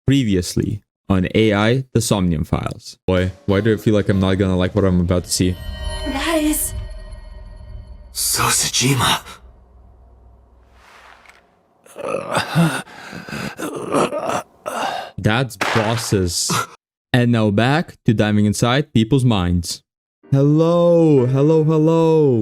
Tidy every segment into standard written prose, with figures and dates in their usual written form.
Previously on AI, the Somnium Files. Boy, why do I feel like I'm not gonna like what I'm about to see? Guys. So Sejima. That's bosses. And now back to diving inside people's minds. Hello.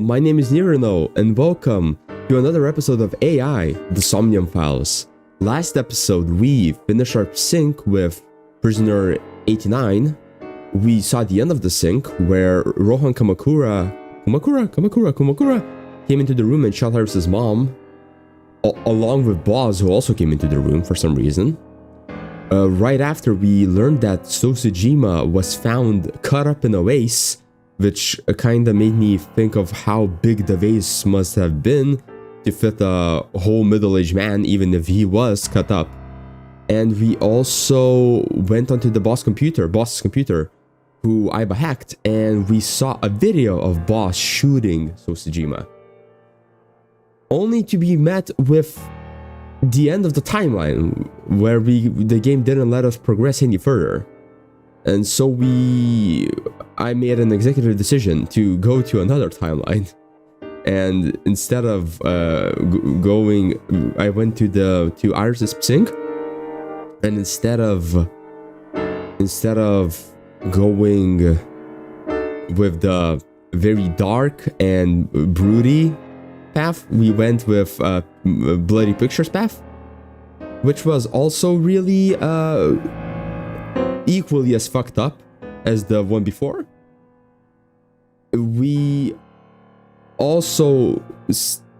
My name is Nirino, and welcome to another episode of AI, the Somnium Files. Last episode, we finished our sync with Prisoner 89. We saw the end of the sync where Rohan Kamakura came into the room and shot Iris' mom, along with Boz, who also came into the room for some reason. Right after, we learned that So Sejima was found cut up in a vase, which kinda made me think of how big the vase must have been to fit a whole middle-aged man, even if he was cut up. And we also went onto the boss's computer, who Aiba hacked, and we saw a video of Boss shooting So Sejima, only to be met with the end of the timeline, where the game didn't let us progress any further. And so I made an executive decision to go to another timeline. And instead of going, I went to Iris' sync, and instead of going with the very dark and broody path, we went with Bloody Pictures path, which was also really equally as fucked up as the one before. We also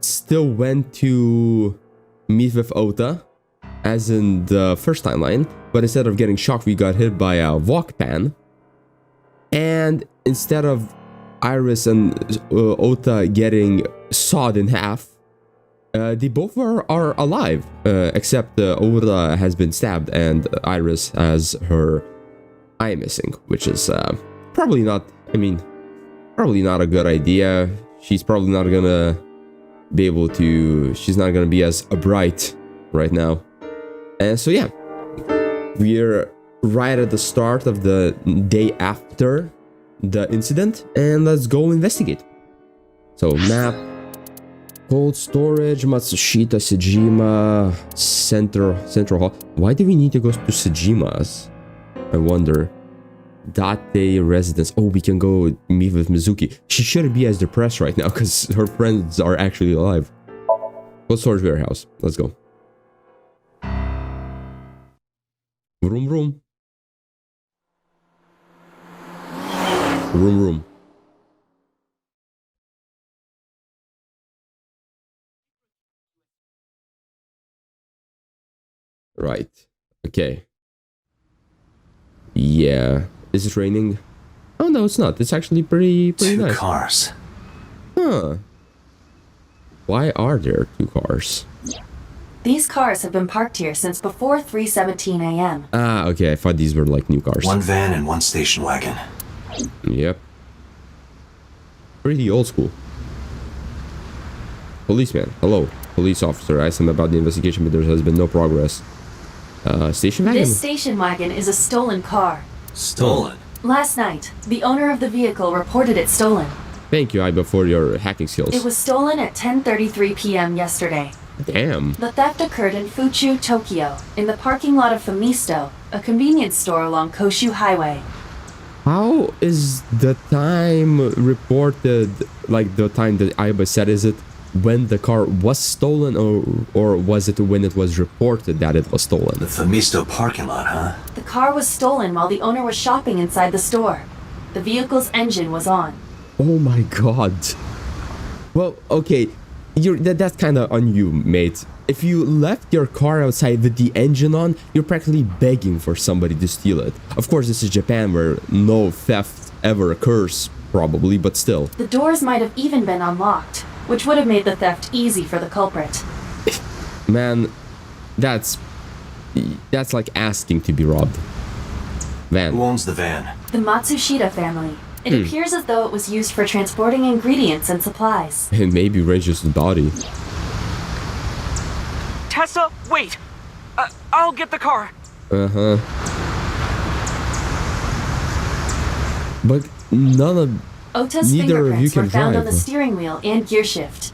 still went to meet with Ota, as in the first timeline, but instead of getting shocked, we got hit by a walk pan. And instead of Iris and Ota getting sawed in half, they both are alive, except Ota has been stabbed and Iris has her eye missing, which is probably not a good idea. She's probably not gonna be able to, she's not gonna be as bright right now. And so yeah, we're right at the start of the day after the incident, and let's go investigate. So map, cold storage, Matsushita, Sejima, Central Hall. Why do we need to go to Sejima's? I wonder. Date residence. Oh, we can go meet with Mizuki. She shouldn't be as depressed right now because her friends are actually alive. Cold storage warehouse. Let's go. Room. Right. Okay. Yeah. Is it raining? Oh no, it's not. It's actually pretty Two nice. cars. Huh. Why are there two cars? These cars have been parked here since before 3:17 a.m. Ah, okay. I thought these were like new cars. One van and one station wagon. Yep. Pretty old school. Policeman. Hello. Police officer. I asked him about the investigation, but there has been no progress. Station wagon? This station wagon is a stolen car. Stolen? Last night, the owner of the vehicle reported it stolen. Thank you, Aiba, for your hacking skills. It was stolen at 10:33 p.m. yesterday. Damn. The theft occurred in Fuchu, Tokyo, in the parking lot of Famisto, a convenience store along Koshu Highway. How is the time reported, like the time that Aiba said? Is it when the car was stolen, or was it when it was reported that it was stolen? The Famisto parking lot, huh? The car was stolen while the owner was shopping inside the store. The vehicle's engine was on. Oh my god. Well, okay, that's kind of on you, mate. If you left your car outside with the engine on, you're practically begging for somebody to steal it. Of course, this is Japan, where no theft ever occurs, probably, but still. The doors might have even been unlocked, which would have made the theft easy for the culprit. Man, that's like asking to be robbed. Van. Who owns the van? The Matsushita family. It appears as though it was used for transporting ingredients and supplies. It may be Regis' body. Tessa, wait! I'll get the car. Uh-huh. But none of... Ota's Neither of you fingerprints can were found on drive. the steering wheel and gear shift.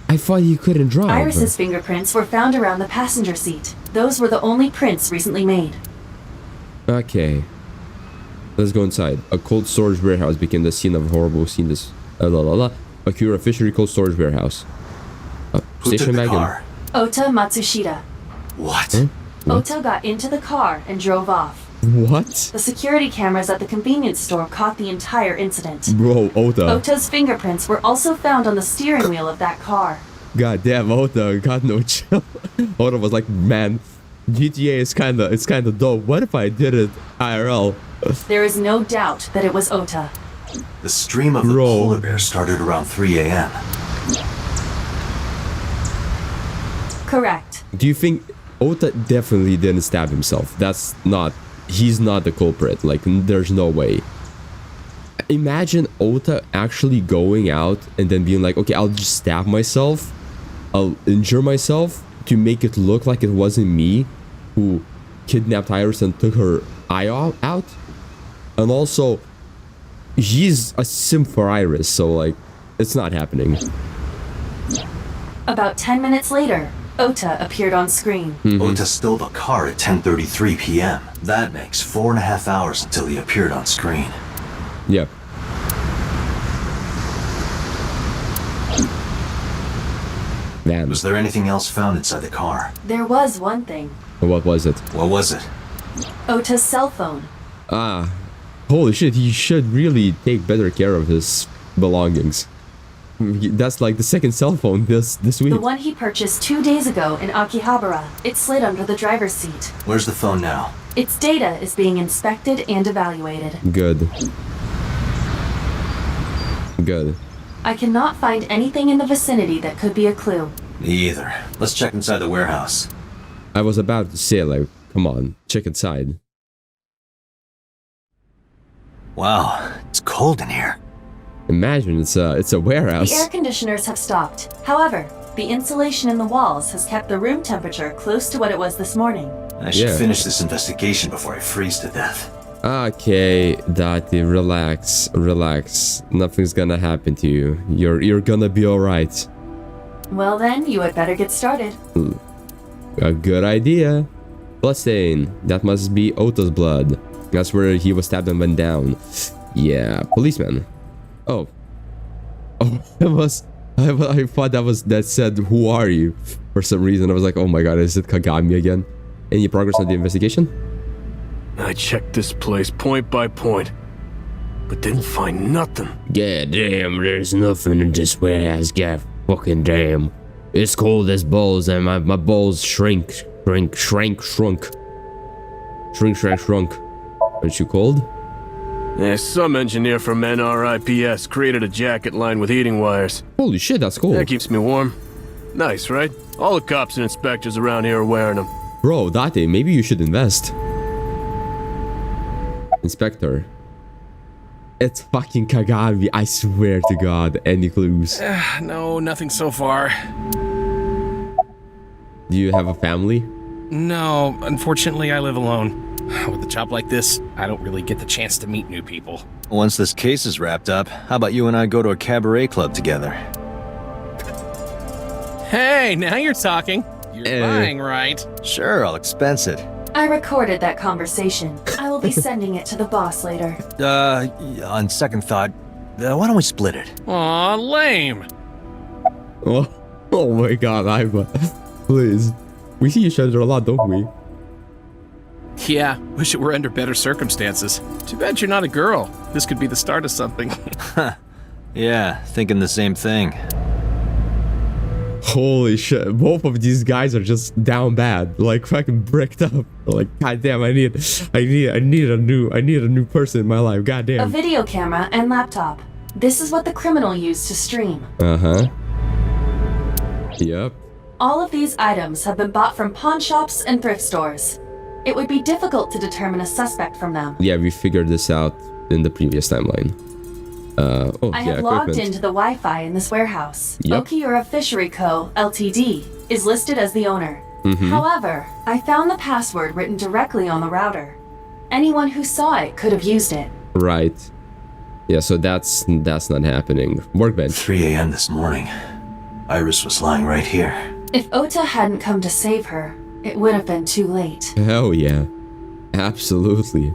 I thought you couldn't drive. Iris's fingerprints were found around the passenger seat. Those were the only prints recently made. Okay. Let's go inside. A cold storage warehouse became the scene of a horrible scene. This... Akira Fishery Cold Storage Warehouse. Who took Station the wagon. car? Ota Matsushita. What? Huh? What? Ota got into the car and drove off. What? The security cameras at the convenience store caught the entire incident. Bro, Ota. Ota's fingerprints were also found on the steering wheel of that car. God damn, Ota got no chill. Ota was like, man, GTA is kinda dope. What if I did it IRL? There is no doubt that it was Ota. The stream of the Bro. polar bear started around 3 a.m. Correct. Do you think Ota definitely didn't stab himself? That's not... He's not the culprit. Like, there's no way. Imagine Ota actually going out and then being like, okay, I'll just stab myself. I'll injure myself to make it look like it wasn't me who kidnapped Iris and took her eye out. And also, he's a simp for Iris, so like, it's not happening. About 10 minutes later, Ota appeared on screen. Ota stole the car at 10:33 p.m. That makes 4.5 hours until he appeared on screen. Yep. Man, Was there anything else found inside the car? There was one thing. what was it? What was it? Ota's cell phone. Ah, holy shit, he should really take better care of his belongings. That's like the second cell phone this week. The one he purchased 2 days ago in Akihabara. It slid under the driver's seat. Where's the phone now? Its data is being inspected and evaluated. Good. Good. I cannot find anything in the vicinity that could be a clue. Me either. Let's check inside the warehouse. I was about to say, like, come on, check inside. Wow, it's cold in here. Imagine it's a warehouse. The air conditioners have stopped. However, the insulation in the walls has kept the room temperature close to what it was this morning. I should Yeah. finish this investigation before I freeze to death. Okay, Dati, relax, relax. Nothing's gonna happen to you. You're gonna be alright. Well then, you had better get started. A good idea. Bloodstain. That must be Ota's blood. That's where he was stabbed and went down. Yeah, policeman. Oh. Oh, I thought that said, who are you? For some reason, I was like, oh my god, is it Kagami again? Any progress on the investigation? I checked this place point by point, but didn't find nothing. God damn, there's nothing in this warehouse, god fucking damn. It's cold as balls and my balls shrunk. Shrunk. Aren't you cold? Some engineer from NRIPS created a jacket lined with heating wires. Holy shit, that's cool. That keeps me warm. Nice, right? All the cops and inspectors around here are wearing them. Bro, Date, maybe you should invest. Inspector. It's fucking Kagami, I swear to god. Any clues? No, nothing so far. Do you have a family? No, unfortunately I live alone. With a job like this, I don't really get the chance to meet new people. Once this case is wrapped up, how about you and I go to a cabaret club together? Hey, now you're talking. You're buying, right? Sure, I'll expense it. I recorded that conversation. I will be sending it to the boss later. On second thought, why don't we split it? Aw, lame. Oh my god, please. We see each other a lot, don't we? Yeah, wish it were under better circumstances. Too bad you're not a girl. This could be the start of something. Yeah, thinking the same thing. Holy shit, both of these guys are just down bad, like fucking bricked up. Like, goddamn, I need a new person in my life. A Goddamn. video camera and laptop. This is what the criminal used to stream. Uh-huh. Yep. All of these items have been bought from pawn shops and thrift stores. It would be difficult to determine a suspect from them. Yeah, we figured this out in the previous timeline. I have logged into the Wi-Fi in this warehouse. Yep. Okiura Fishery Co., Ltd. is listed as the owner. However, I found the password written directly on the router. Anyone who saw it could have used it. Right. Yeah, so that's not happening. Workbench. 3 a.m. this morning. Iris was lying right here. If Ota hadn't come to save her, it would have been too late. Hell yeah. Absolutely.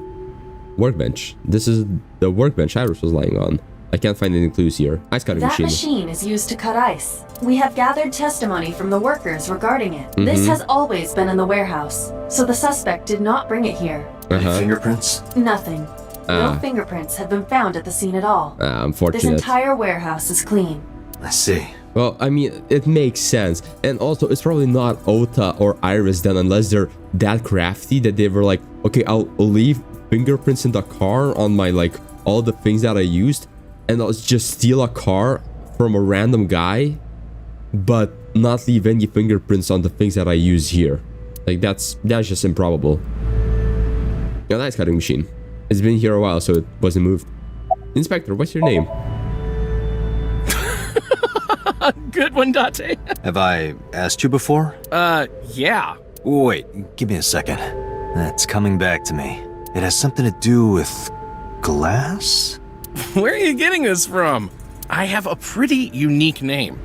Workbench. This is the workbench Iris was lying on. I can't find any clues here. Ice cutting That machine. machine is used to cut ice. We have gathered testimony from the workers regarding it. This has always been in the warehouse, so the suspect did not bring it here. Any fingerprints? Nothing. No fingerprints have been found at the scene at all. This Unfortunate. entire warehouse is clean. I see. Well, I mean, it makes sense. And also, it's probably not Ota or Iris then, unless they're that crafty that they were like, okay, I'll leave fingerprints in the car on my, like, all the things that I used, and I'll just steal a car from a random guy, but not leave any fingerprints on the things that I use here. Like, that's just improbable. A nice cutting machine. It's been here a while, so it wasn't moved. Inspector, what's your name? Good one, Date. Have I asked you before? Yeah. Wait, give me a second. That's coming back to me. It has something to do with glass? Where are you getting this from? I have a pretty unique name.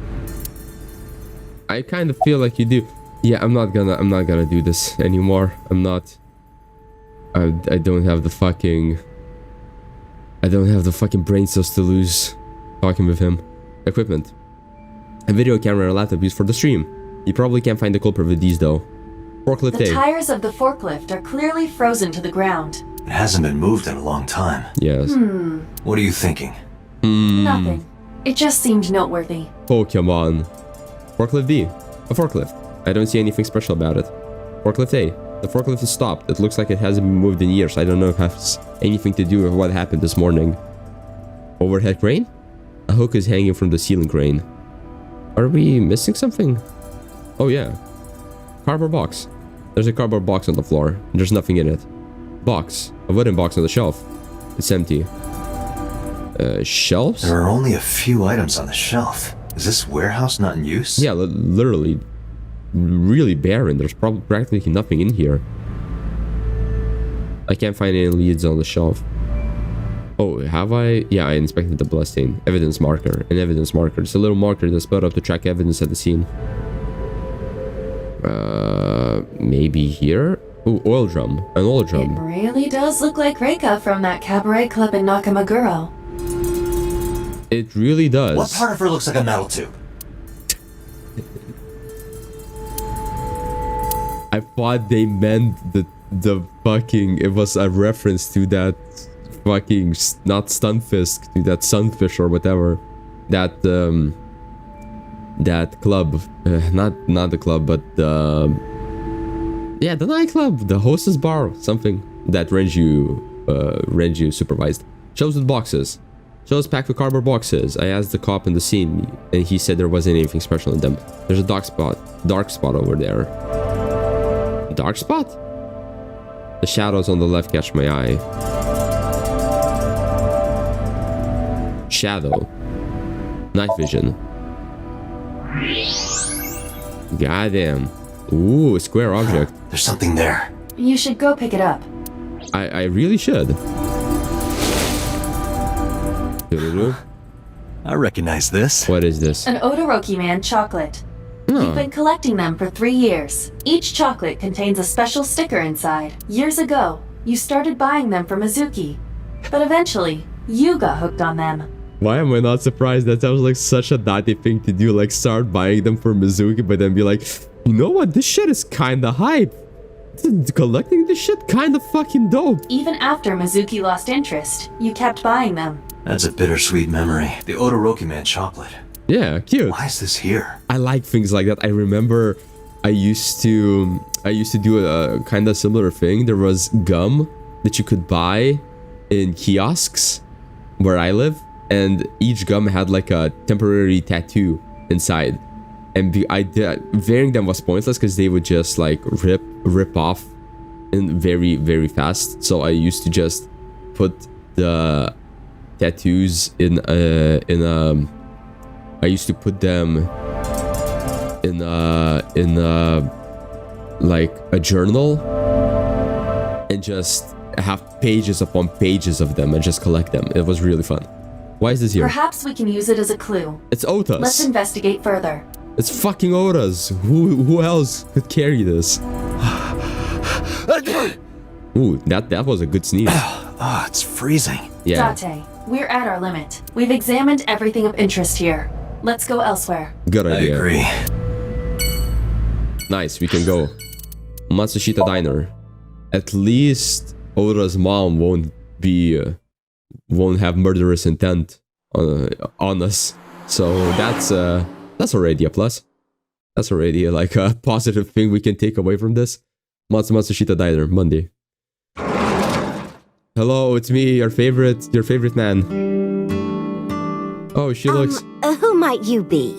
I kind of feel like you do. Yeah, I'm not gonna do this anymore. I'm not. I don't have the fucking brain cells to lose talking with him. Equipment. A video camera and a laptop used for the stream. You probably can't find the culprit with these though. Forklift The A. tires of the forklift are clearly frozen to the ground. It hasn't been moved in a long time. Yes. What are you thinking? Nothing. It just seemed noteworthy. Pokemon. Forklift B. A forklift. I don't see anything special about it. Forklift A. The forklift is stopped. It looks like it hasn't been moved in years. I don't know if it has anything to do with what happened this morning. Overhead crane? A hook is hanging from the ceiling crane. Are we missing something? Oh yeah. Cardboard box. There's a cardboard box on the floor. There's nothing in it. Box. A wooden box on the shelf. It's empty. Shelves? There are only a few items on the shelf. Is this warehouse not in use? Yeah, literally. Really barren. There's probably practically nothing in here. I can't find any leads on the shelf. Oh, have I? Yeah, I inspected the bloodstain. Evidence marker. An evidence marker. It's a little marker that's put up to track evidence at the scene. Maybe here? Oh, oil drum. An oil It drum. really does look like Reika from that cabaret club in Nakamaguro. It really does. What part of her looks like a metal tube? I thought they meant the fucking, it was a reference to that fucking, not stunfisk, to that sunfish or whatever, that club, not the club, but yeah, the nightclub, the hostess bar, something that Renju supervised. Shelves with boxes. Shelves packed with cardboard boxes. I asked the cop in the scene, and he said there wasn't anything special in them. There's a dark spot over there. Dark spot? The shadows on the left catch my eye. Shadow. Night vision. Goddamn. Ooh, a square object. There's something there. You should go pick it up. I really should. Doo-doo-doo. I recognize this. What is this? An Odoroki Man chocolate. You've been collecting them for 3 years. Each chocolate contains a special sticker inside. Years ago, you started buying them from Mizuki. But eventually, you got hooked on them. Why am I not surprised? That sounds like such a Date thing to do. Like, start buying them for Mizuki, but then be like, you know what? This shit is kinda hype. Collecting this shit kinda fucking dope. Even after Mizuki lost interest, you kept buying them. That's a bittersweet memory. The Odoroki Man chocolate. Yeah, cute. Why is this here? I like things like that. I remember I used to do a kind of similar thing. There was gum that you could buy in kiosks where I live, and each gum had like a temporary tattoo inside. And wearing them was pointless because they would just like rip off in very, very fast. So I used to just put the tattoos I used to put them in like a journal and just have pages upon pages of them and just collect them. It was really fun. Why is this here? Perhaps we can use it as a clue. It's Otas. Let's investigate further. It's fucking Otas. Who else could carry this? Ooh, that was a good sneeze. Oh, it's freezing. Yeah. Date, we're at our limit. We've examined everything of interest here. Let's go elsewhere. Good idea. I agree. Nice, we can go. Matsushita Diner. At least Ota's mom won't have murderous intent on us. So that's already a plus. That's already like a positive thing we can take away from this. Matsushita Diner, Monday. Hello, it's me, your favorite man. Oh, she looks... who might you be?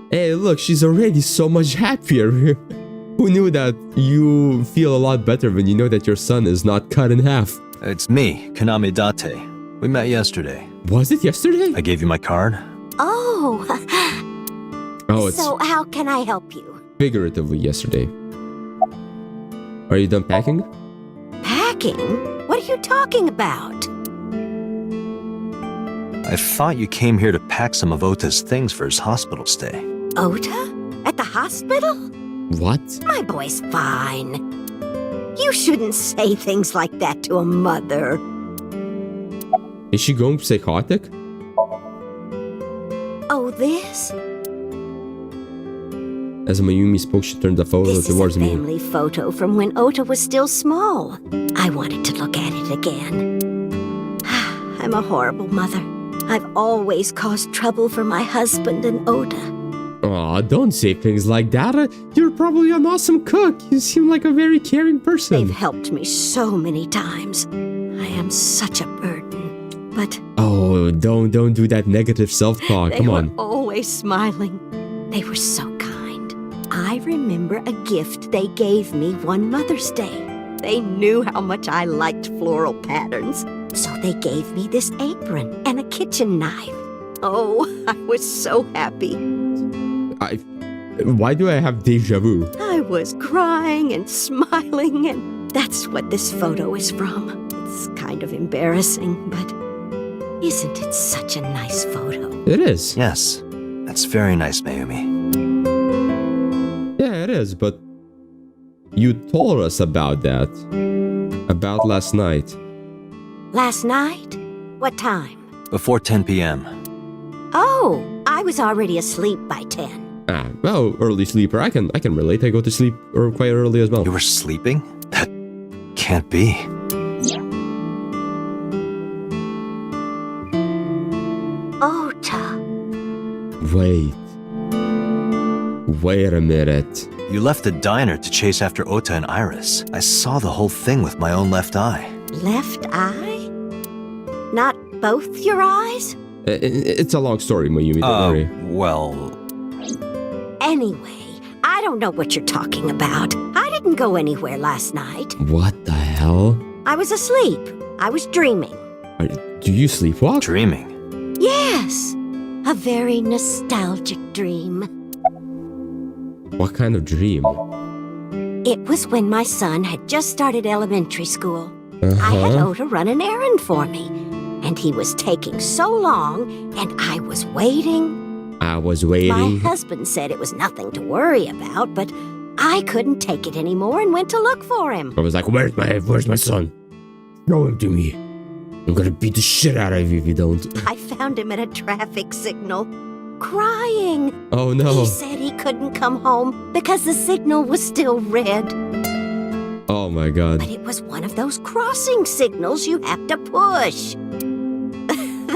Hey, look, she's already so much happier. Who knew that you feel a lot better when you know that your son is not cut in half? It's me, Kaname Date. We met yesterday. Was it yesterday? I gave you my card. Oh. Oh, it's So how can I help you? figuratively yesterday. Are you done packing? Packing? What are you talking about? I thought you came here to pack some of Ota's things for his hospital stay. Ota? At the hospital? What? My boy's fine. You shouldn't say things like that to a mother. Is she going psychotic? Oh, this? As Mayumi spoke, she turned the photo This is a towards me. family photo from when Ota was still small. I wanted to look at it again. I'm a horrible mother. I've always caused trouble for my husband and Ota. Aw, don't say things like that. You're probably an awesome cook. You seem like a very caring person. They've helped me so many times. I am such a burden. But Oh, don't do that negative self-talk. they Come were on. always smiling. They were so kind. I remember a gift they gave me one Mother's Day. They knew how much I liked floral patterns. So they gave me this apron and a kitchen knife. Oh, I was so happy. Why do I have deja vu? I was crying and smiling, and that's what this photo is from. It's kind of embarrassing, but isn't it such a nice photo? It is. Yes, that's very nice, Mayumi. Yeah, it is, but you told us about that. About last night. Last night? What time? Before 10 p.m. Oh, I was already asleep by 10. Ah, well, early sleeper. I can relate. I go to sleep quite early as well. You were sleeping? That can't be. Ota. Wait a minute. You left the diner to chase after Ota and Iris. I saw the whole thing with my own left eye. Left eye? Not both your eyes? It's a long story, Mayumi. Don't worry. Well... Anyway, I don't know what you're talking about. I didn't go anywhere last night. What the hell? I was asleep. I was dreaming. Do you sleepwalk? Dreaming. Yes, a very nostalgic dream. What kind of dream? It was when my son had just started elementary school. I had Ota run an errand for me, and he was taking so long, and I was waiting. My husband said it was nothing to worry about, but I couldn't take it anymore and went to look for him. I was like, where's my son? Throw him to me. I'm gonna beat the shit out of you if you don't. I found him at a traffic signal, crying. Oh no. He said he couldn't come home because the signal was still red. Oh my god. But it was one of those crossing signals you have to push.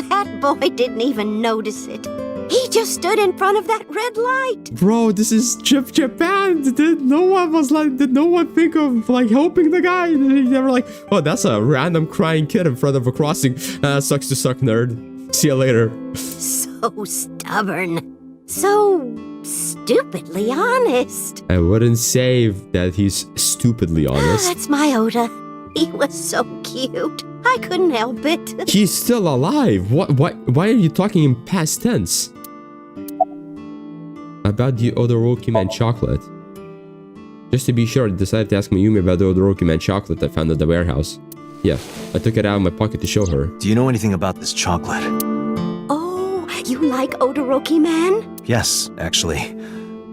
That boy didn't even notice it. He just stood in front of that red light. Bro, this is Japan. Did no one think of like helping the guy? They were like, oh, that's a random crying kid in front of a crossing. Sucks to suck, nerd. See you later. So stubborn. So stupidly honest. I wouldn't say that he's stupidly honest. That's my Ota. He was so cute. I couldn't help it. He's still alive. Why are you talking in past tense? About the Odoroki Man chocolate. Just to be sure, I decided to ask Mayumi about the Odoroki Man chocolate I found at the warehouse. Yeah, I took it out of my pocket to show her. Do you know anything about this chocolate? Oh, you like Odoroki Man? Yes, actually.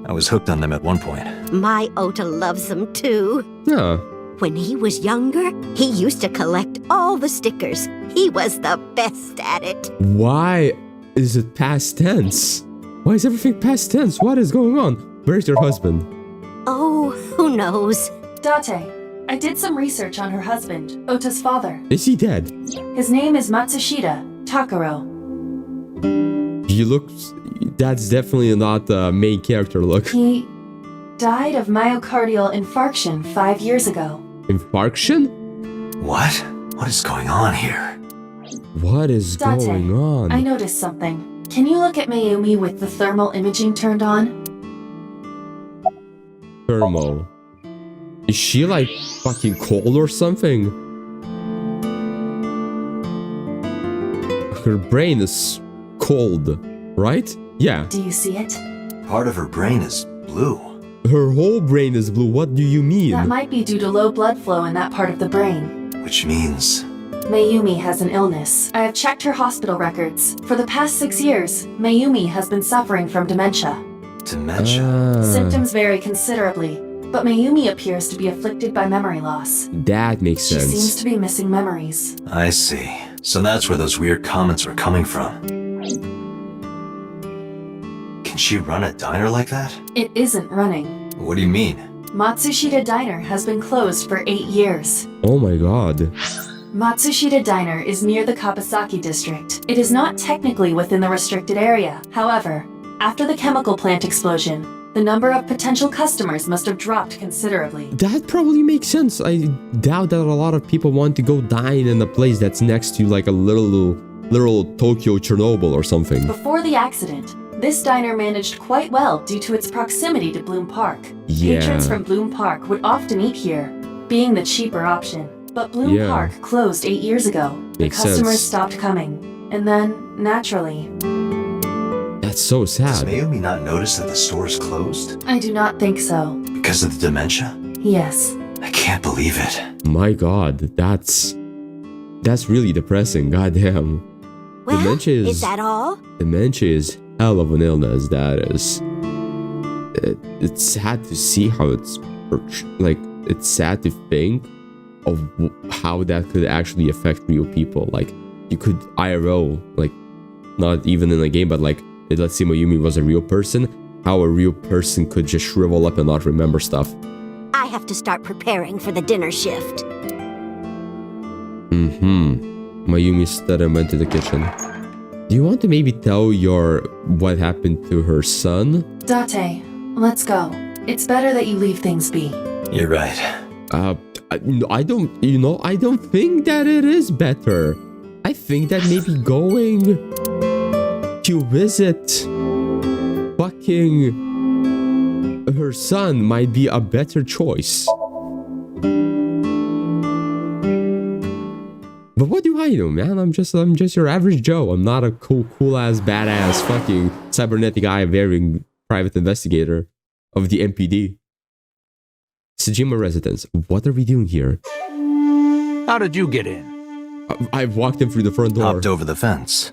I was hooked on them at one point. My Ota loves them too. Oh, When he was younger, he used to collect all the stickers. He was the best at it. why is it past tense? Why is everything past tense? What is going on? Where's your husband? Oh, who knows? Date, I did some research on her husband, Ota's father. Is he dead? His name is Matsushita Takaro. He looks... That's definitely not the main character look. He died of myocardial infarction 5 years ago. Infarction? What? What is going on here? What is Date, going on? I noticed something. Can you look at Mayumi with the thermal imaging turned on? Thermal. Is she like fucking cold or something? Her brain is cold, right? Yeah. Do you see it? Part of her brain is blue. Her whole brain is blue. What do you mean? That might be due to low blood flow in that part of the brain. Which means... Mayumi has an illness. I have checked her hospital records. For the past 6 years, Mayumi has been suffering from dementia. dementia. Symptoms vary considerably, but Mayumi appears to be afflicted by memory loss. That makes She sense. seems to be missing memories. I see. So that's where those weird comments were coming from. Can she run a diner like that? It isn't running. What do you mean? Matsushita Diner has been closed for 8 years. Oh my god. Matsushita Diner is near the Kapasaki district. It is not technically within the restricted area. However, after the chemical plant explosion, the number of potential customers must have dropped considerably. That probably makes sense. I doubt that a lot of people want to go dine in a place that's next to like a little Tokyo Chernobyl or something. Before the accident, this diner managed quite well due to its proximity to Bloom Park. Yeah. Patrons from Bloom Park would often eat here, being the cheaper option. But Bloom Yeah. Park closed 8 years ago. The Makes customers sense. stopped coming. And then, naturally, That's so Does sad. Mayumi not notice that the store is closed? I do not think so. Because of the dementia? Yes. I can't believe it. My god, that's really depressing. Goddamn. Well, Dementia is that all? Dementia is hell of an illness. That is. It's sad to see how it's like. It's sad to think of how that could actually affect real people. Like you could IRL, like not even in a game, but like let's say Mayumi was a real person. How a real person could just shrivel up and not remember stuff. I have to start preparing for the dinner shift. Mayumi stood and went to the kitchen. Do you want to maybe tell what happened to her son? Date, let's go. It's better that you leave things be. You're right. I don't think that it is better. I think that maybe going to visit fucking her son might be a better choice. But what do I know, man? I'm just your average Joe. I'm not a cool ass badass fucking cybernetic eye wearing private investigator of the MPD. Sejima residence. What are we doing here? How did you get in? I've walked in through the front door. Hopped over the fence.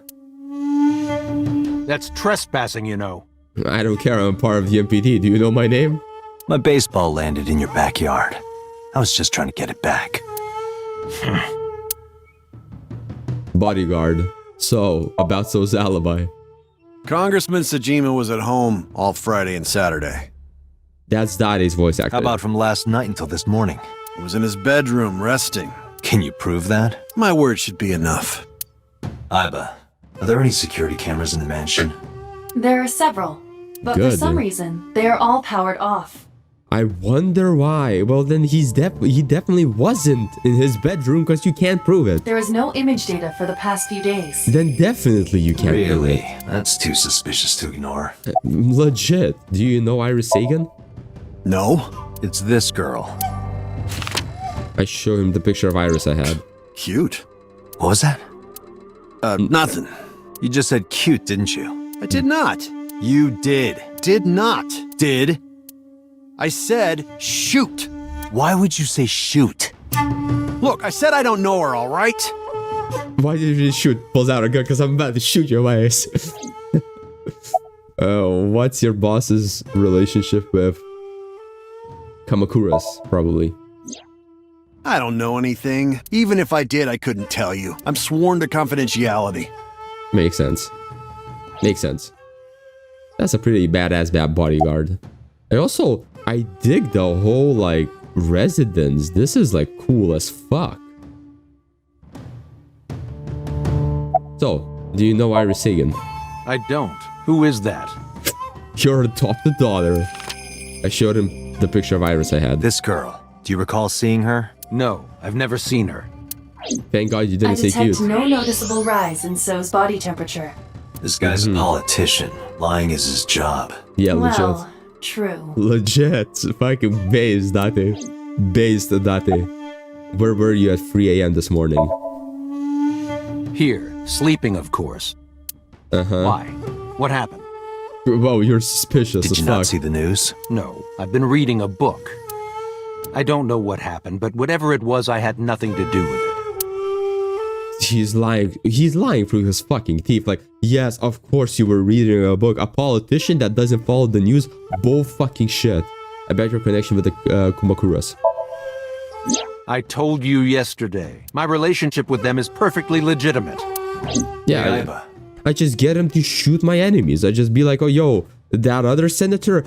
That's trespassing, you know. I don't care. I'm part of the MPD. Do you know my name? My baseball landed in your backyard. I was just trying to get it back. Bodyguard. So, about So's alibi. Congressman Sejima was at home all Friday and Saturday. That's Dade's voice actor. How about from last night until this morning? He was in his bedroom resting. Can you prove that? My word should be enough. Iba, are there any security cameras in the mansion? There are several, but for Good. some reason, they are all powered off. I wonder why. Well, then he definitely wasn't in his bedroom because you can't prove it. There is no image data for the past few days. Then definitely you can't prove Really? it. That's too suspicious to ignore. Legit. Do you know Iris Sagan? No, it's this girl. I show him the picture of Iris I had. Cute. What was that? Nothing. You just said cute, didn't you? I did not. You did. Did not. Did. I said shoot. Why would you say shoot? Look, I said I don't know her, all right? Why did you shoot? Pulls out a gun because I'm about to shoot your ass. What's your boss's relationship with Kamakuras? Probably. I don't know anything. Even if I did, I couldn't tell you. I'm sworn to confidentiality. Makes sense. Makes sense. That's a pretty badass bodyguard. I dig the whole, like, residence. This is, like, cool as fuck. So, do you know Iris Sagan? I don't. Who is that? Your adopted daughter. I showed him the picture of Iris I had. This girl. Do you recall seeing her? No, I've never seen her. Thank God you didn't I say detect cute. no noticeable rise in So's body temperature. This guy's a politician. Lying is his job. Yeah, Well, true. legit. Fucking based, Date. Based, Date. Where were you at 3 a.m. this morning? Here, sleeping, of course. Why? What happened? Whoa, you're suspicious Did as you fuck. not see the news? No, I've been reading a book. I don't know what happened, but whatever it was, I had nothing to do with it. He's lying. He's lying through his fucking teeth. Like, yes, of course you were reading a book. A politician that doesn't follow the news, bull fucking shit. I bet your connection with the Kumakuras. I told you yesterday. My relationship with them is perfectly legitimate. Yeah, I just get him to shoot my enemies. I just be like, oh, yo, that other senator,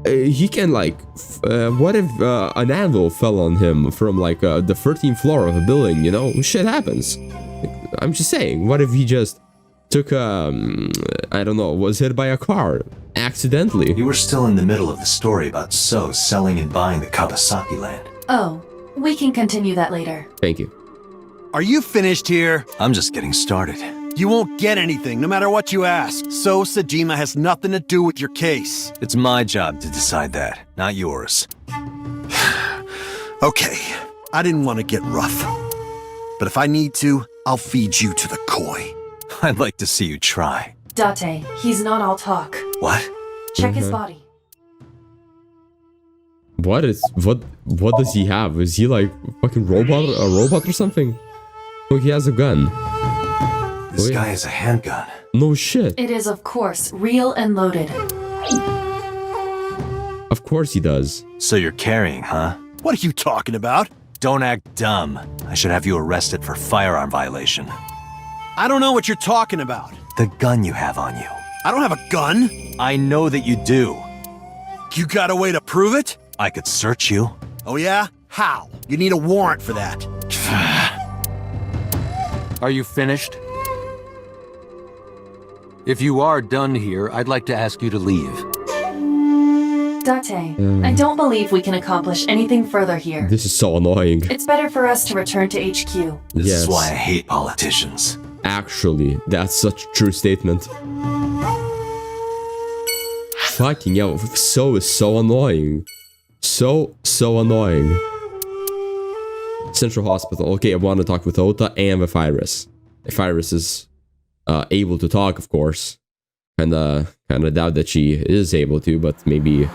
he can, like, what if an anvil fell on him from, like, the 13th floor of a building, you know? Shit happens. I'm just saying, what if he just took, I don't know, was hit by a car accidentally? You were still in the middle of the story about So selling and buying the Kawasaki land. Oh, we can continue that later. Thank you. Are you finished here? I'm just getting started. You won't get anything, no matter what you ask. So Sejima has nothing to do with your case. It's my job to decide that, not yours. Okay, I didn't want to get rough. But if I need to, I'll feed you to the koi. I'd like to see you try. Date, he's not all talk. What? Check his body. What does he have? Is he like fucking a robot or something? Oh, he has a gun. This guy has a handgun. No shit. It is, of course, real and loaded. Of course he does. So you're carrying, huh? What are you talking about? Don't act dumb. I should have you arrested for firearm violation. I don't know what you're talking about. The gun you have on you. I don't have a gun. I know that you do. You got a way to prove it? I could search you. Oh yeah? How? You need a warrant for that. Are you finished? If you are done here, I'd like to ask you to leave. Date, I don't believe we can accomplish anything further here. This is so annoying. It's better for us to return to HQ. This Yes. is why I hate politicians. Actually, that's such a true statement. Fucking hell, So is so annoying. So annoying. Central Hospital. Okay, I want to talk with Ota and with Iris. If Iris is able to talk, of course. Kind of doubt that she is able to, but maybe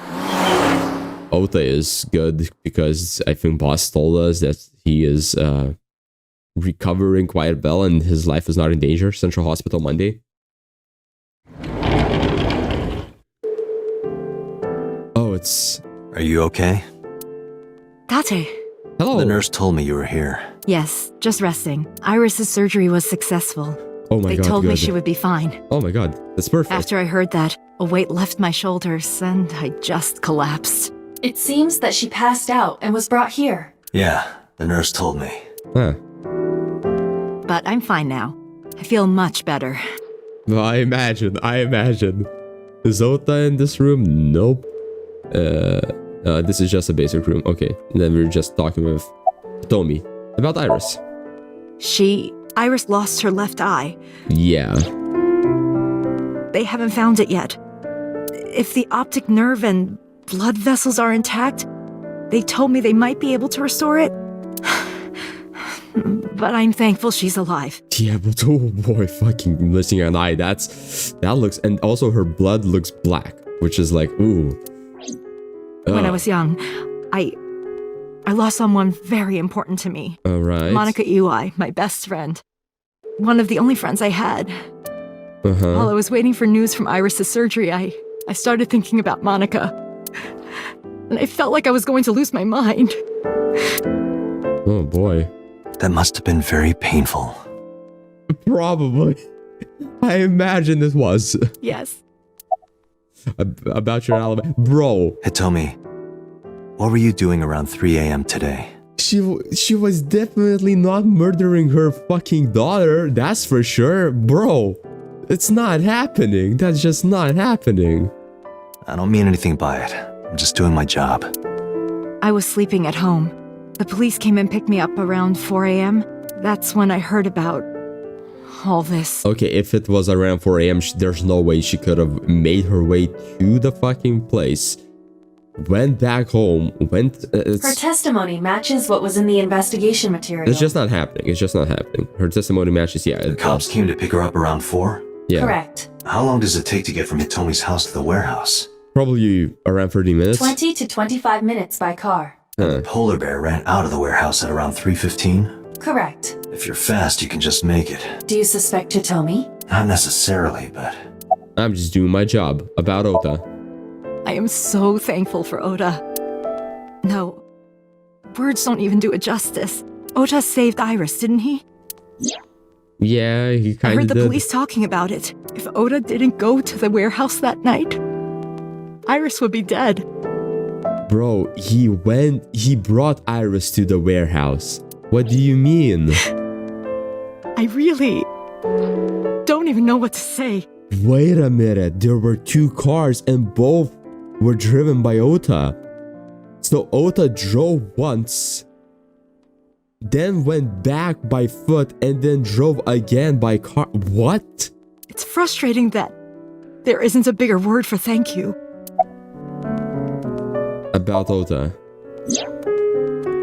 Ota is good because I think Boss told us that he is recovering quite well and his life is not in danger. Central Hospital Monday. Oh, it's... Are you okay? Tate. Hello. The nurse told me you were here. Yes, just resting. Iris's surgery was successful. Oh my They god, told me good. she would be fine. Oh my god, that's perfect. After I heard that, a weight left my shoulders and I just collapsed. It seems that she passed out and was brought here. Yeah, the nurse told me. Huh. But I'm fine now. I feel much better. Well, I imagine. Is Ota in this room? Nope. This is just a basic room. Okay. And then we're just talking with Tomi about Iris. Iris lost her left eye. Yeah. They haven't found it yet. If the optic nerve and blood vessels are intact, they told me they might be able to restore it. But I'm thankful she's alive. Yeah, but oh boy, fucking missing an eye. That looks, and also her blood looks black, which is like, ooh. when I was young. I lost someone very important to me. All right. Monica Eli, my best friend. One of the only friends I had. While I was waiting for news from Iris's surgery, I started thinking about Monica. And I felt like I was going to lose my mind. Oh boy. That must have been very painful. Probably. I imagine this was. Yes. About your alibi. Bro. Hitomi, what were you doing around 3 a.m. today? She was definitely not murdering her fucking daughter. That's for sure. Bro. It's not happening. That's just not happening. I don't mean anything by it. I'm just doing my job. I was sleeping at home. The police came and picked me up around 4 a.m. That's when I heard about all this. Okay, if it was around 4 a.m., there's no way she could have made her way to the fucking place. Went back home, Her testimony matches what was in the investigation material. It's just not happening. It's just not happening. Her testimony matches, yeah. The cops came to pick her up around 4? Yeah. Correct. How long does it take to get from Hitomi's house to the warehouse? Probably around 30 minutes. 20 to 25 minutes by car. The polar bear ran out of the warehouse at around 3:15? Correct. If you're fast, you can just make it. Do you suspect Hitomi? Not necessarily, but... I'm just doing my job. About Ota. I am so thankful for Ota. No, words don't even do it justice. Ota saved Iris, didn't he? Yeah, he I kind of heard did. the police talking about it. If Ota didn't go to the warehouse that night, Iris would be dead. Bro, he brought Iris to the warehouse. What do you mean? I really don't even know what to say. Wait a minute, there were 2 cars and both were driven by Ota. So Ota drove once, then went back by foot and then drove again by car. What? It's frustrating that there isn't a bigger word for thank you. About Ota.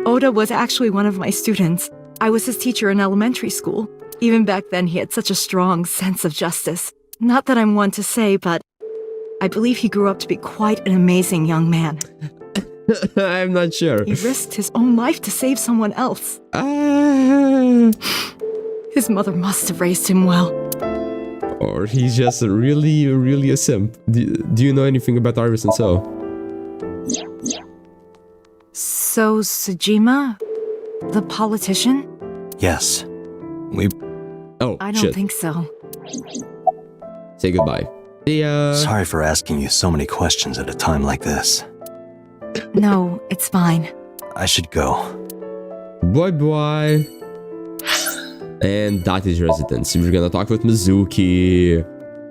Ota was actually one of my students. I was his teacher in elementary school. Even back then, he had such a strong sense of justice. Not that I'm one to say, but I believe he grew up to be quite an amazing young man. I'm not sure. He risked his own life to save someone else. His mother must have raised him well. Or he's just really, really a simp. Do you know anything about Iris and So? So Sejima? The politician? Yes. Oh, I don't shit. think so. Say goodbye. Sorry for asking you so many questions at a time like this. No, it's fine. I should go. Bye-bye. And that is residence. We're gonna talk with Mizuki.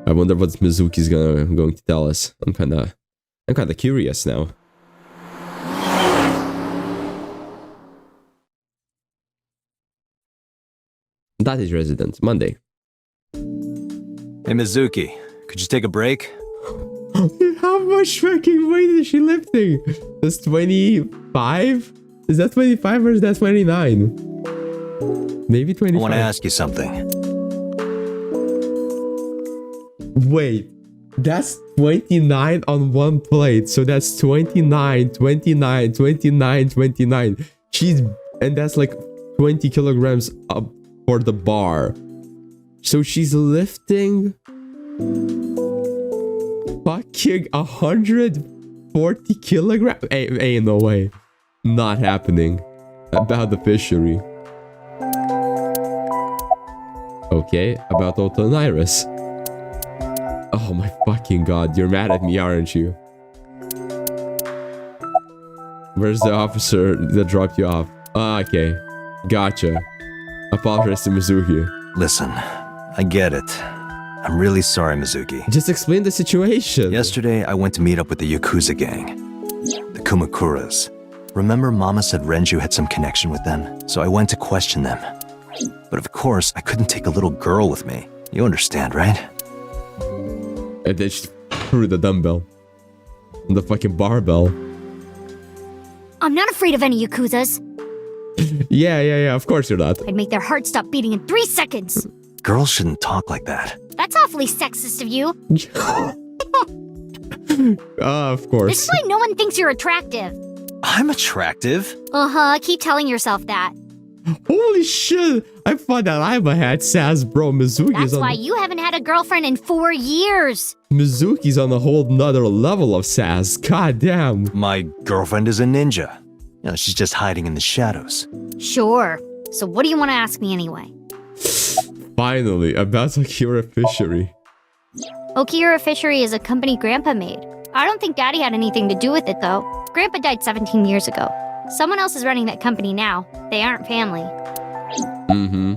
I wonder what Mizuki's going to tell us. I'm kinda curious now. That is residence. Monday. Hey, Mizuki, could you take a break? How much fucking weight is she lifting? That's 25? Is that 25 or is that 29? Maybe 25. I want to ask you something. Wait, that's 29 on one plate. So that's 29, 29, 29, 29. And that's like 20 kilograms up for the bar. So she's lifting fucking 140 kilograms. Ain't no way. Not happening. About the fishery. Okay, about Ota and Iris. Oh my fucking god, you're mad at me, aren't you? Where's the officer that dropped you off? Ah, okay. Gotcha. Apologize to Mizuki. Listen, I get it. I'm really sorry, Mizuki. Just explain the situation. Yesterday, I went to meet up with the Yakuza gang. The Kumakuras. Remember Mama said Renju had some connection with them? So I went to question them. But of course, I couldn't take a little girl with me. You understand, right? And then she threw the dumbbell. The fucking barbell. I'm not afraid of any Yakuzas. Yeah, of course you're not. I'd make their heart stop beating in 3 seconds. Girls shouldn't talk like that. That's awfully sexist of you. Of course. This is why no one thinks you're attractive. I'm attractive. Uh-huh, keep telling yourself that. Holy shit! I thought that Aiba had sass, bro. That's why you haven't had a girlfriend in 4 years. Mizuki's on a whole nother level of sass. God damn. My girlfriend is a ninja. You know, she's just hiding in the shadows. Sure. So what do you want to ask me anyway? Finally, about Akira Fishery. Okira Fishery is a company Grandpa made. I don't think Daddy had anything to do with it, though. Grandpa died 17 years ago. Someone else is running that company now. They aren't family. Mm-hmm.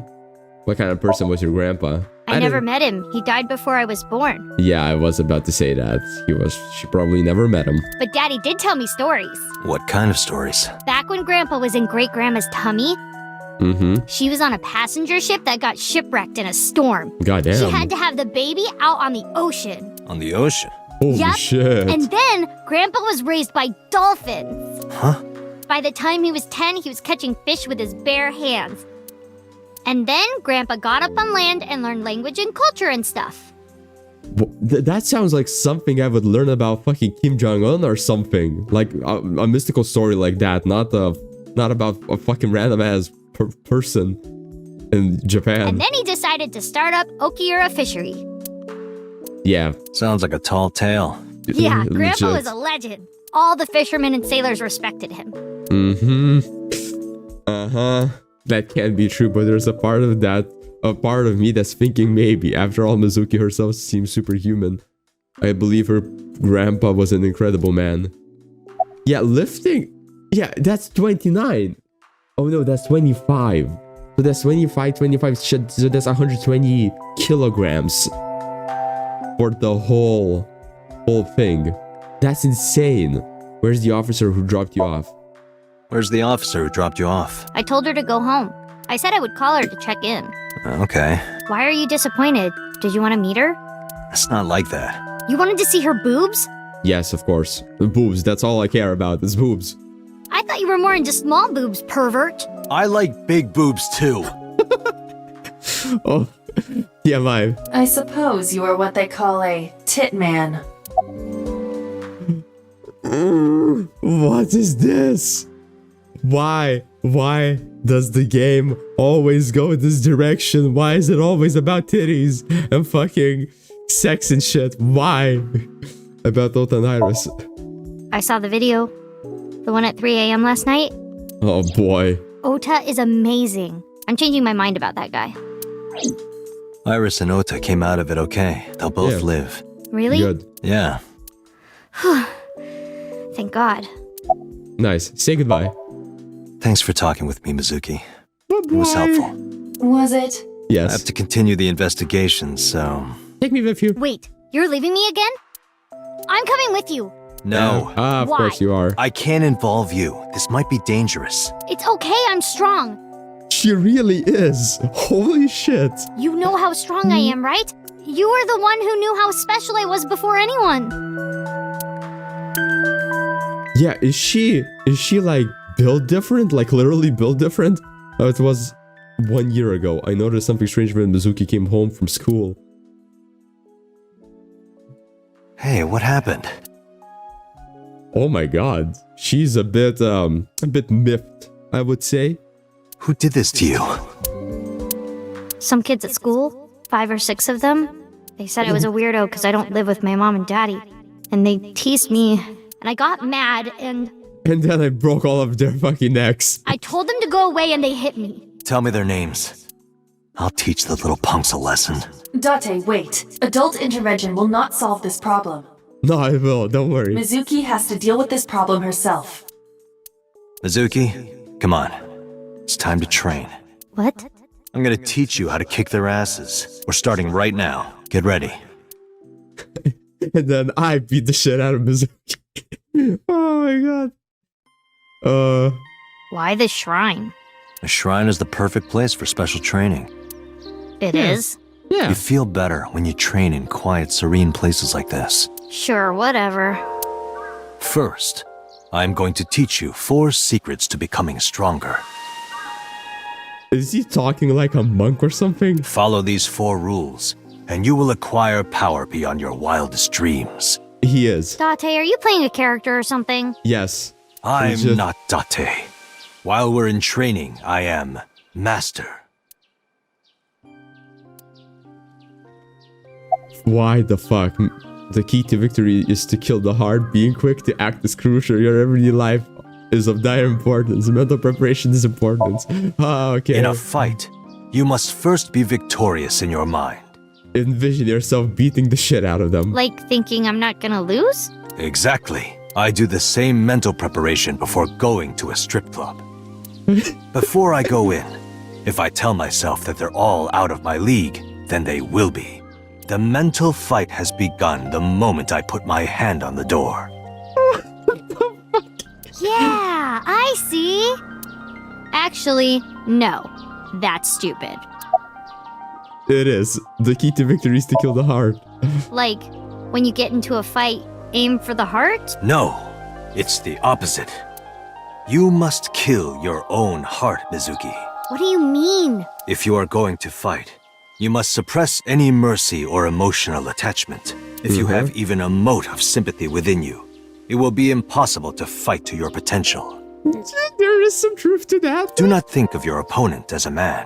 What kind of person was your grandpa? I never met him. He died before I was born. Yeah, I was about to say that. She probably never met him. But Daddy did tell me stories. What kind of stories? Back when Grandpa was in Great-Grandma's tummy, she was on a passenger ship that got shipwrecked in a storm. Goddamn. She had to have the baby out on the ocean. On the ocean? Holy shit. And then Grandpa was raised by dolphins. Huh? By the time he was 10, he was catching fish with his bare hands. And then Grandpa got up on land and learned language and culture and stuff. That sounds like something I would learn about fucking Kim Jong-un or something. Like a mystical story like that, not about a fucking random ass person in Japan. And then he decided to start up Okira Fishery. Yeah. Sounds like a tall tale. Yeah, Grandpa was a legend. All the fishermen and sailors respected him. That can't be true, but there's a part of me that's thinking maybe. After all, Mizuki herself seems superhuman. I believe her grandpa was an incredible man. Yeah, lifting. Yeah, that's 29. Oh no, that's 25. So that's 25. So that's 120 kilograms for the whole thing. That's insane. Where's the officer who dropped you off? Where's the officer who dropped you off? I told her to go home. I said I would call her to check in. Okay. Why are you disappointed? Did you want to meet her? It's not like that. You wanted to see her boobs? Yes, of course. Boobs, that's all I care about, is boobs. I thought you were more into small boobs, pervert. I like big boobs too. Oh, yeah, my. I suppose you are what they call a tit man. What is this? Why does the game always go in this direction? Why is it always about titties and fucking sex and shit? Why? About Ota and Iris. I saw the video. The one at 3 a.m. last night. Oh boy. Ota is amazing. I'm changing my mind about that guy. Iris and Ota came out of it okay. They'll both live. Really? Good. Yeah. Thank God. Nice. Say goodbye. Thanks for talking with me, Mizuki. It was helpful. Was it? Yes. I have to continue the investigation, so... Take me with you. Wait, you're leaving me again? I'm coming with you. No. Of course you are. I can't involve you. This might be dangerous. It's okay, I'm strong. She really is. Holy shit. You know how strong I am, right? You were the one who knew how special I was before anyone. Yeah, is she like built different? Like literally built different? It was 1 year ago. I noticed something strange when Mizuki came home from school. Hey, what happened? Oh my god. She's a bit miffed, I would say. Who did this to you? Some kids at school, 5 or 6 of them. They said I was a weirdo because I don't live with my mom and daddy. And they teased me, and I got mad, and then I broke all of their fucking necks. I told them to go away and they hit me. Tell me their names. I'll teach the little punks a lesson. Date, wait. Adult intervention will not solve this problem. No, I will. Don't worry. Mizuki has to deal with this problem herself. Mizuki, come on. It's time to train. What? I'm gonna teach you how to kick their asses. We're starting right now. Get ready. And then I beat the shit out of Mizuki. Oh my god. Why the shrine? A shrine is the perfect place for special training. It is? Yeah. You feel better when you train in quiet, serene places like this. Sure, whatever. First, I'm going to teach you 4 secrets to becoming stronger. Is he talking like a monk or something? Follow these 4 rules, and you will acquire power beyond your wildest dreams. He is. Date, are you playing a character or something? Yes. I'm not Date. While we're in training, I am Master. Why the fuck? The key to victory is to kill the heart. Being quick to act is crucial. Your everyday life is of dire importance. Mental preparation is important. Ah, okay. In a fight, you must first be victorious in your mind. Envision yourself beating the shit out of them. Like thinking I'm not gonna lose? Exactly. I do the same mental preparation before going to a strip club. Before I go in, if I tell myself that they're all out of my league, then they will be. The mental fight has begun the moment I put my hand on the door. Yeah, I see. Actually, no. That's stupid. It is. The key to victory is to kill the heart. Like, when you get into a fight, aim for the heart? No, it's the opposite. You must kill your own heart, Mizuki. What do you mean? If you are going to fight, you must suppress any mercy or emotional attachment. If you have even a mote of sympathy within you, it will be impossible to fight to your potential. There is some truth to that. Do not think of your opponent as a man.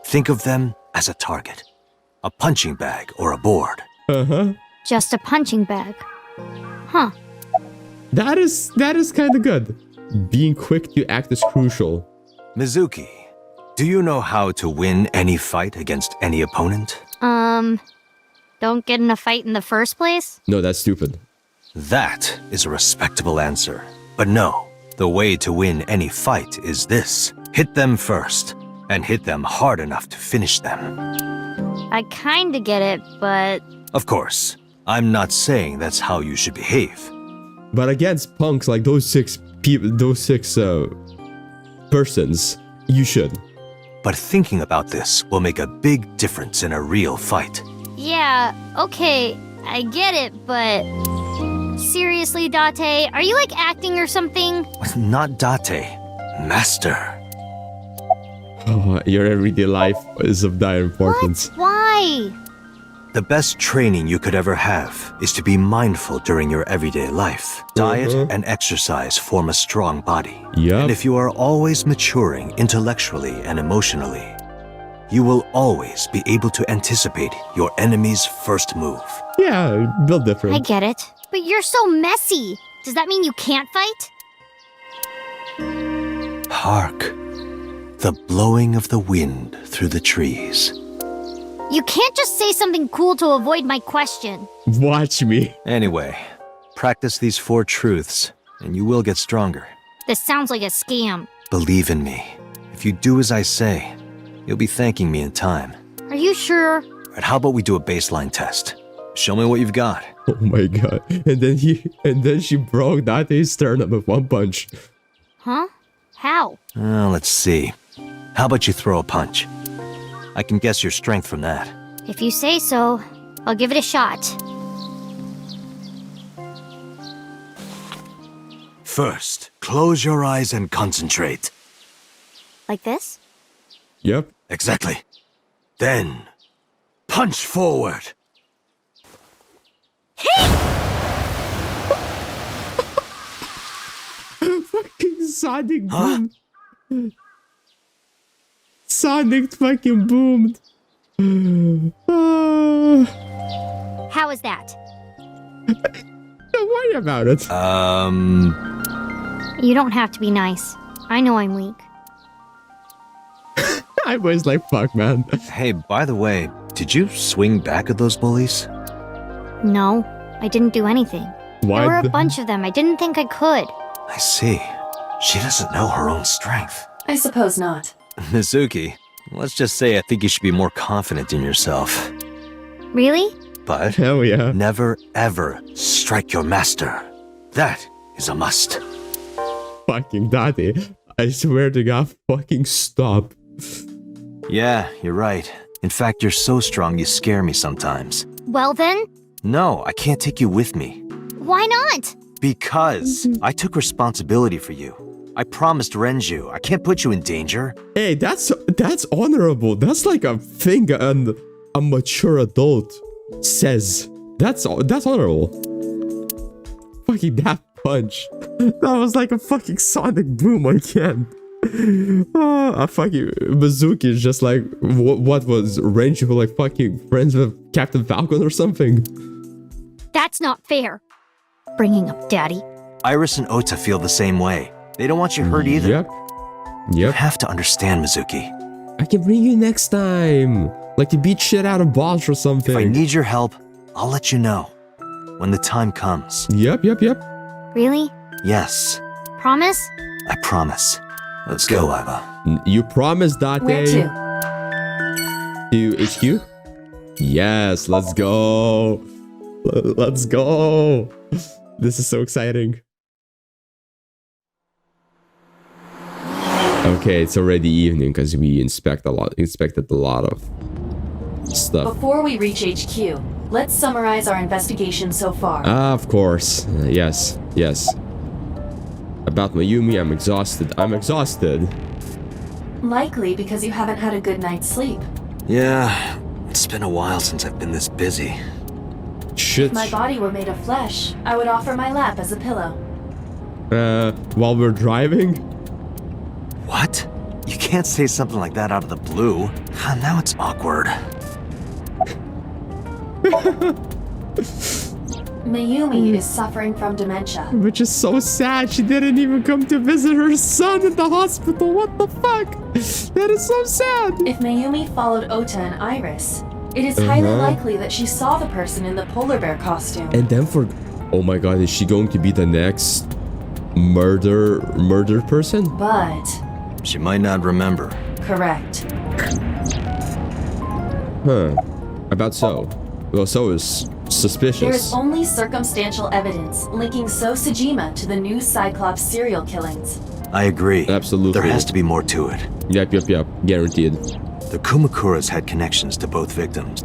Think of them as a target, a punching bag or a board. Just a punching bag. Huh. That is kind of good. Being quick to act is crucial. Mizuki, do you know how to win any fight against any opponent? Don't get in a fight in the first place? No, that's stupid. That is a respectable answer. But no, the way to win any fight is this. Hit them first, and hit them hard enough to finish them. I kinda get it, but... Of course, I'm not saying that's how you should behave. But against punks like those six people, persons, you should. But thinking about this will make a big difference in a real fight. Yeah, okay, I get it, but... Seriously, Date, are you like acting or something? Not Date, Master. Oh, your everyday life is of dire importance. What? Why? The best training you could ever have is to be mindful during your everyday life. Diet and exercise form a strong body. And if you are always maturing intellectually and emotionally, you will always be able to anticipate your enemy's first move. Yeah, build different. I get it. But you're so messy. Does that mean you can't fight? Hark. The blowing of the wind through the trees. You can't just say something cool to avoid my question. Watch me. Anyway, practice these 4 truths, and you will get stronger. This sounds like a scam. Believe in me. If you do as I say, you'll be thanking me in time. Are you sure? All right, how about we do a baseline test? Show me what you've got. Oh my god. And then she broke Date's sternum with one punch. Huh? How? Let's see. How about you throw a punch? I can guess your strength from that. If you say so, I'll give it a shot. First, close your eyes and concentrate. Like this? Yep. Exactly. Then, punch forward. Fucking Sonic boomed. Sonic fucking boomed. How is that? Don't worry about it. You don't have to be nice. I know I'm weak. I was like, fuck, man. Hey, by the way, did you swing back at those bullies? No, I didn't do anything. Why? There were a bunch of them. I didn't think I could. I see. She doesn't know her own strength. I suppose not. Mizuki, let's just say I think you should be more confident in yourself. Really? But hell yeah. Never ever strike your master. That is a must. Fucking Date. I swear to God, fucking stop. Yeah, you're right. In fact, you're so strong you scare me sometimes. Well then? No, I can't take you with me. Why not? Because I took responsibility for you. I promised Renju. I can't put you in danger. Hey, that's honorable. That's like a thing a mature adult says. That's honorable. fucking that punch. That was like a fucking sonic boom. I can't. A fucking Bazooki is just like, what was Renju like fucking friends with Captain Falcon or something? That's not fair. Bringing up Daddy. Iris and Ota feel the same way. They don't want you hurt either. Yep. You have to understand, Mizuki. I can bring you next time. Like to beat shit out of boss or something. If I need your help, I'll let you know. When the time comes. Yep. Really? Yes. Promise? I promise. Let's go, Iva. You promised that Where day. to? To HQ? Yes, let's go. Let's go. This is so exciting. Okay, it's already evening because we inspected a lot of stuff. Before we reach HQ, let's summarize our investigation so far. Of course. Yes. About Mayumi, I'm exhausted. Likely because you haven't had a good night's sleep. Yeah, it's been a while since I've been this busy. Shit. If my body were made of flesh, I would offer my lap as a pillow. While we're driving? What? You can't say something like that out of the blue. Now it's awkward. Mayumi is suffering from dementia. Which is so sad. She didn't even come to visit her son in the hospital. What the fuck? That is so sad. If Mayumi followed Ota and Iris, it is highly likely that she saw the person in the polar bear costume. And then oh my god, is she going to be the next murdered person? But she might not remember. Correct. About So. Well, So is suspicious. There is only circumstantial evidence linking So Sejima to the new Cyclops serial killings. I agree. Absolutely. There has to be more to it. Yep. Guaranteed. The Kumakuras had connections to both victims.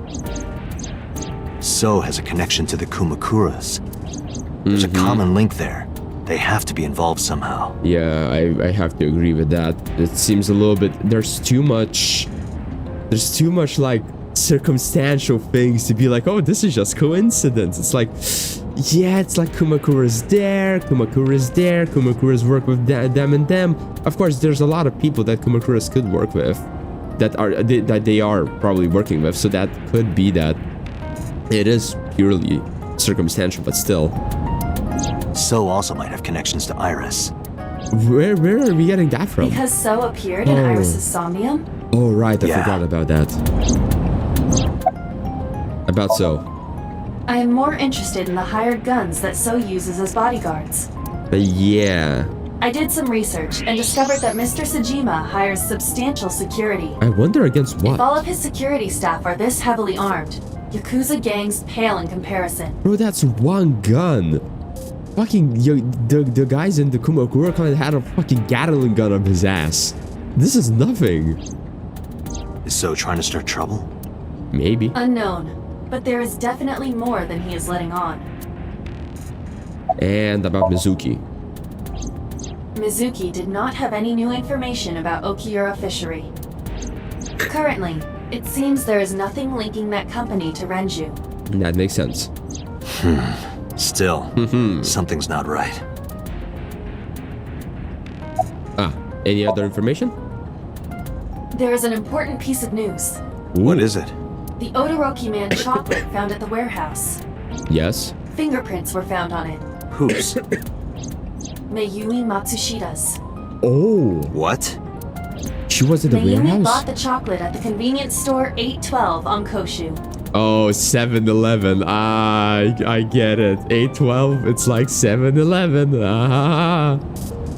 So has a connection to the Kumakuras. There's a common link there. They have to be involved somehow. Yeah, I have to agree with that. It seems a little bit... There's too much like circumstantial things to be like, oh, this is just coincidence. It's like, yeah, it's like Kumakura's there, Kumakuras work with them and them. Of course, there's a lot of people that Kumakuras could work with that they are probably working with, so that could be that it is purely circumstantial, but still. So also might have connections to Iris. Where are we getting that from? Because So appeared in Iris's Somnium? Oh right, I forgot about that. About So. I am more interested in the hired guns that So uses as bodyguards. Yeah. I did some research and discovered that Mr. Sejima hires substantial security. I wonder against what? If all of his security staff are this heavily armed, Yakuza gangs pale in comparison. Bro, that's one gun. Fucking the guys in the Kumakura clan had a fucking Gatling gun up his ass. This is nothing. Is So trying to start trouble? Maybe. Unknown. But there is definitely more than he is letting on. And about Mizuki. Mizuki did not have any new information about Okiura Fishery. Currently, it seems there is nothing linking that company to Renju. That makes sense. Still, something's not right. Any other information? There is an important piece of news. What is it? The Odoroki Man chocolate found at the warehouse. Yes. Fingerprints were found on it. Whose? Mayumi Matsushida's. Oh. What? She was at the Mayumi warehouse? bought the chocolate at the convenience store 812 on Koshu. Oh, 7-Eleven. I get it. 812, it's like 7-Eleven.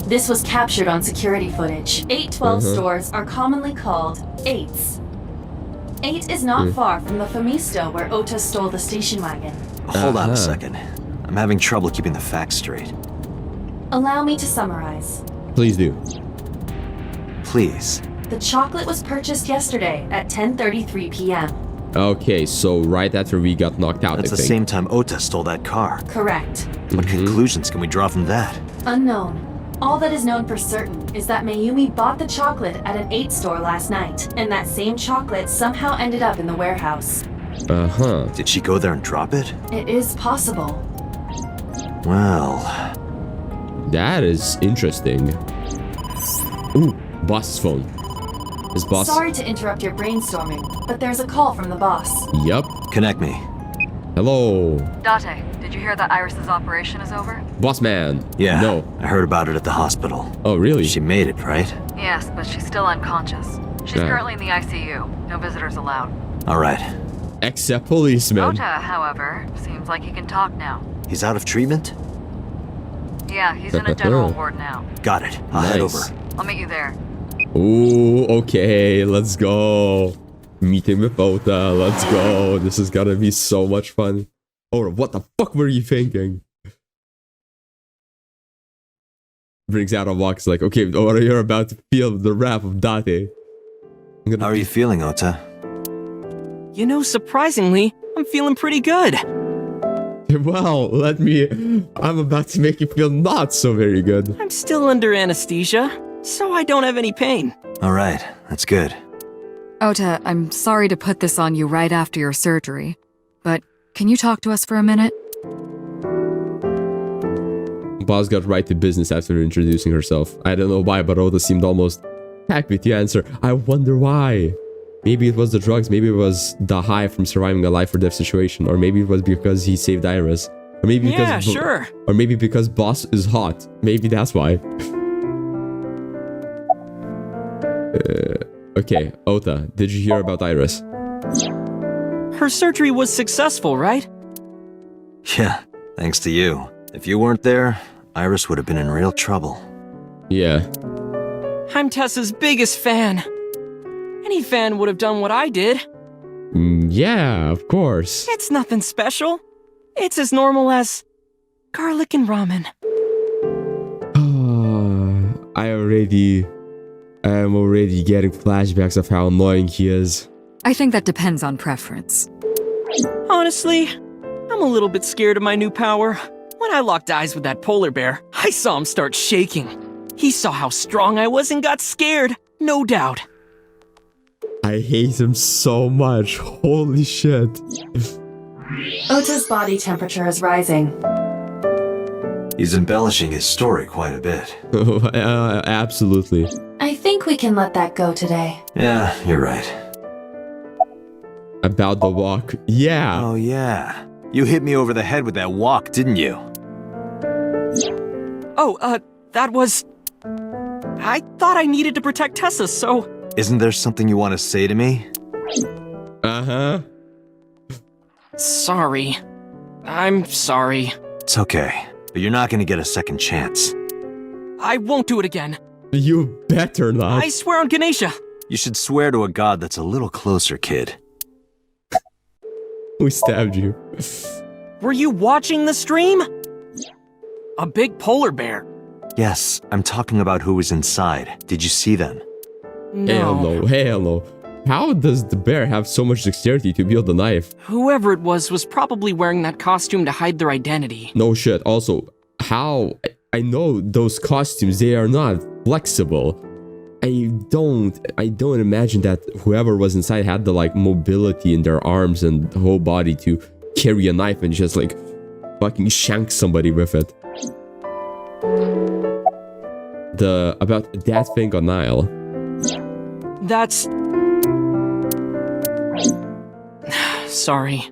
This was captured on security footage. 812 stores are commonly called 8s. 8 is not far from the Famisto where Ota stole the station wagon. Hold on a second. I'm having trouble keeping the facts straight. Allow me to summarize. Please do. Please. The chocolate was purchased yesterday at 10:33 p.m. Okay, so right after we got knocked out, That's the same time Ota stole that car. Correct. What conclusions can we draw from that? Unknown. All that is known for certain is that Mayumi bought the chocolate at an 8 store last night, and that same chocolate somehow ended up in the warehouse. Did she go there and drop it? It is possible. Well... That is interesting. Ooh, boss's phone. Is boss... Sorry to interrupt your brainstorming, but there's a call from the boss. Yup. Connect me. Hello. Date, did you hear that Iris's operation is over? Boss man. Yeah, No. I heard about it at the hospital. Oh, really? She made it, right? Yes, but she's still unconscious. She's currently in the ICU. No visitors allowed. All right. Except policeman. Ota, however, seems like he can talk now. He's out of treatment? Yeah, he's in a general ward now. Got it. I'll head over. I'll meet you there. Ooh, okay, let's go. Meeting with Ota, let's go. This is gonna be so much fun. Or what the fuck were you thinking? Brings out a box like, okay, Ota, you're about to feel the wrath of Date. How are you feeling, Ota? You know, surprisingly, I'm feeling pretty good. Well, I'm about to make you feel not so very good. I'm still under anesthesia, so I don't have any pain. All right, that's good. Ota, I'm sorry to put this on you right after your surgery, but can you talk to us for a minute? Boss got right to business after introducing herself. I don't know why, but Ota seemed almost packed with the answer. I wonder why. Maybe it was the drugs, maybe it was the high from surviving a life or death situation, or maybe it was because he saved Iris. Or maybe because yeah, sure. Or maybe because boss is hot. Maybe that's why. Okay, Ota, did you hear about Iris? Her surgery was successful, right? Yeah, thanks to you. If you weren't there, Iris would have been in real trouble. Yeah. I'm Tessa's biggest fan. Any fan would have done what I did. Yeah, of course. It's nothing special. It's as normal as garlic and ramen. I am already getting flashbacks of how annoying he is. I think that depends on preference. Honestly, I'm a little bit scared of my new power. When I locked eyes with that polar bear, I saw him start shaking. He saw how strong I was and got scared, no doubt. I hate him so much. Holy shit. Ota's body temperature is rising. He's embellishing his story quite a bit. Absolutely. I think we can let that go today. Yeah, you're right. About the walk. Yeah. Oh, yeah. You hit me over the head with that walk, didn't you? Oh, that was... I thought I needed to protect Tessa, so... Isn't there something you want to say to me? Uh-huh. Sorry. I'm sorry. It's okay, but you're not going to get a second chance. I won't do it again. You better not. I swear on Ganesha. You should swear to a god that's a little closer, kid. Who stabbed you? Were you watching the stream? A big polar bear. Yes, I'm talking about who was inside. Did you see them? No. Hell no. How does the bear have so much dexterity to wield the knife? Whoever it was probably wearing that costume to hide their identity. No shit. Also, how... I know those costumes, they are not flexible. I don't imagine that whoever was inside had the like mobility in their arms and the whole body to carry a knife and just like fucking shank somebody with it. About that thing on Nile. That's... Sorry.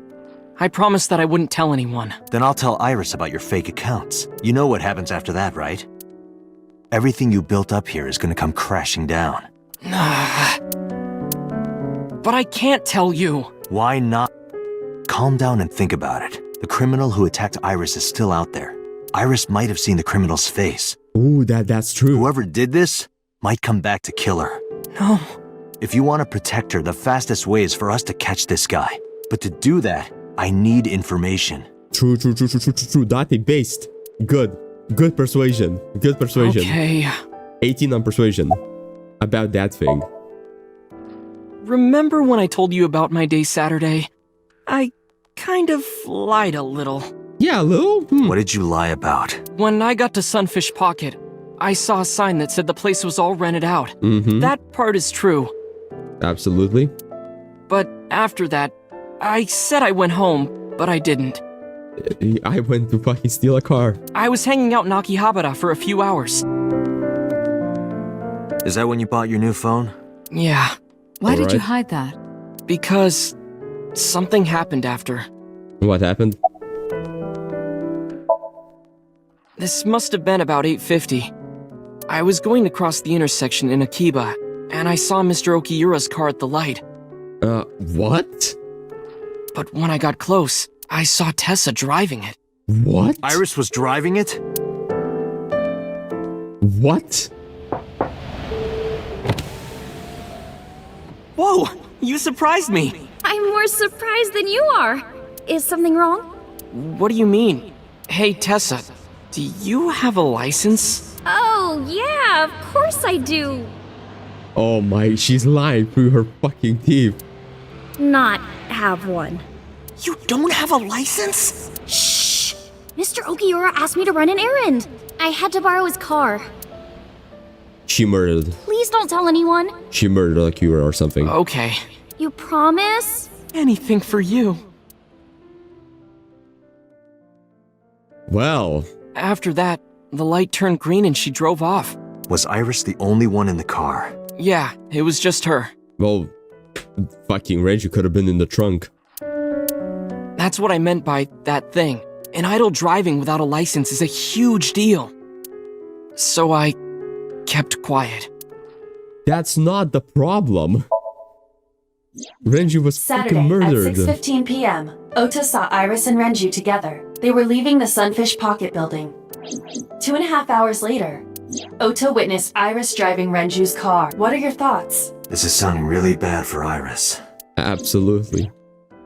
I promised that I wouldn't tell anyone. Then I'll tell Iris about your fake accounts. You know what happens after that, right? Everything you built up here is gonna come crashing down. But I can't tell you. Why not? Calm down and think about it. The criminal who attacked Iris is still out there. Iris might have seen the criminal's face. Ooh, that's true. Whoever did this might come back to kill her. No. If you want to protect her, the fastest way is for us to catch this guy. But to do that, I need information. True. Date based. Good persuasion. Good persuasion. Okay. 18 on persuasion. About that thing. Remember when I told you about my day Saturday? I kind of lied a little. Yeah, a little? What did you lie about? When I got to Sunfish Pocket, I saw a sign that said the place was all rented out. That part is true. Absolutely. But after that, I said I went home, but I didn't. I went to fucking steal a car. I was hanging out in Akihabara for a few hours. Is that when you bought your new phone? Yeah. Why did you hide that? Because something happened after. What happened? This must have been about 8:50. I was going to cross the intersection in Akiba, and I saw Mr. Okiura's car at the light. What? But when I got close, I saw Tessa driving it. What? Iris was driving it? What? Whoa! You surprised me! I'm more surprised than you are. Is something wrong? What do you mean? Hey, Tessa, do you have a license? Oh, yeah, of course I do. Oh my, she's lying through her fucking teeth. Not have one. You don't have a license? Shh! Mr. Okiura asked me to run an errand. I had to borrow his car. She murdered. Please don't tell anyone. She murdered Akira or something. Okay. You promise? Anything for you. Well. After that, the light turned green and she drove off. Was Iris the only one in the car? Yeah, it was just her. Well, fucking Renju could have been in the trunk. That's what I meant by that thing. An idle driving without a license is a huge deal. So I kept quiet. That's not the problem. Renju was Saturday fucking murdered. at 6:15 p.m., Ota saw Iris and Renju together. They were leaving the Sunfish Pocket building. 2.5 hours later, Ota witnessed Iris driving Renju's car. What are your thoughts? This is sounding really bad for Iris. Absolutely.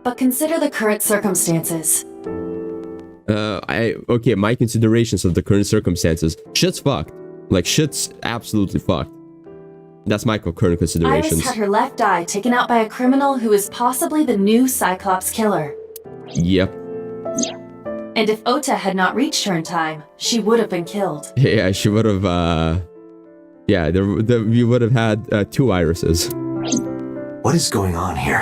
But consider the current circumstances. Okay, my considerations of the current circumstances. Shit's fucked. Like, shit's absolutely fucked. That's my current considerations. Iris had her left eye taken out by a criminal who is possibly the new Cyclops killer. Yep. And if Ota had not reached her in time, she would have been killed. Yeah, she would have, yeah, we would have had 2 irises. What is going on here?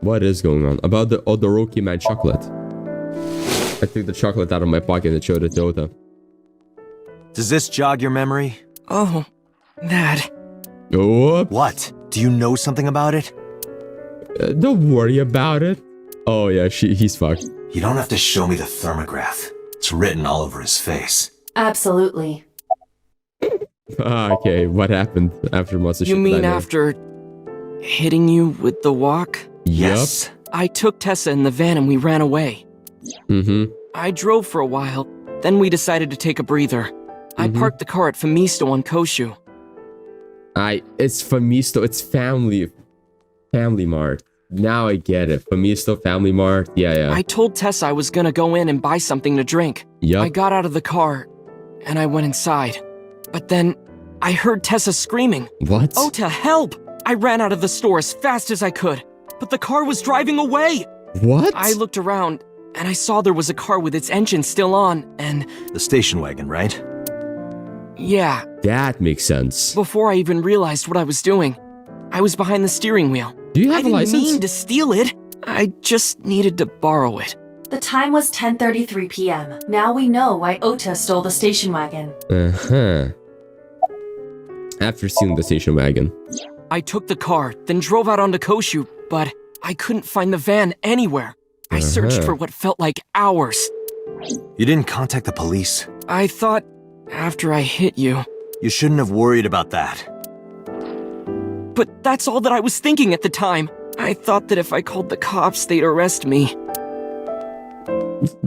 What is going on? About the Odoroki Man chocolate. I took the chocolate out of my pocket and showed it to Ota. Does this jog your memory? Oh, that. Oh. What? Do you know something about it? Don't worry about it. Oh yeah, he's fucked. You don't have to show me the thermograph. It's written all over his face. Absolutely. Okay, what happened after Masashi? You mean after hitting you with the walk? Yes. I took Tessa in the van and we ran away. Mm-hmm. I drove for a while, then we decided to take a breather. I parked the car at Famisto on Koshu. It's Famisto, it's Family Mart. Now I get it. Famisto, Family Mart, yeah. I told Tessa I was gonna go in and buy something to drink. Yep. I got out of the car, and I went inside. But then, I heard Tessa screaming. What? Ota, help! I ran out of the store as fast as I could, but the car was driving away! What? I looked around, and I saw there was a car with its engine still on, and... The station wagon, right? Yeah. That makes sense. Before I even realized what I was doing, I was behind the steering wheel. Do you have a license? I didn't mean to steal it. I just needed to borrow it. The time was 10:33 p.m. Now we know why Ota stole the station wagon. Uh-huh. After stealing the station wagon. I took the car, then drove out onto Koshu, but I couldn't find the van anywhere. I searched for what felt like hours. You didn't contact the police? I thought, after I hit you... You shouldn't have worried about that. But that's all that I was thinking at the time. I thought that if I called the cops, they'd arrest me.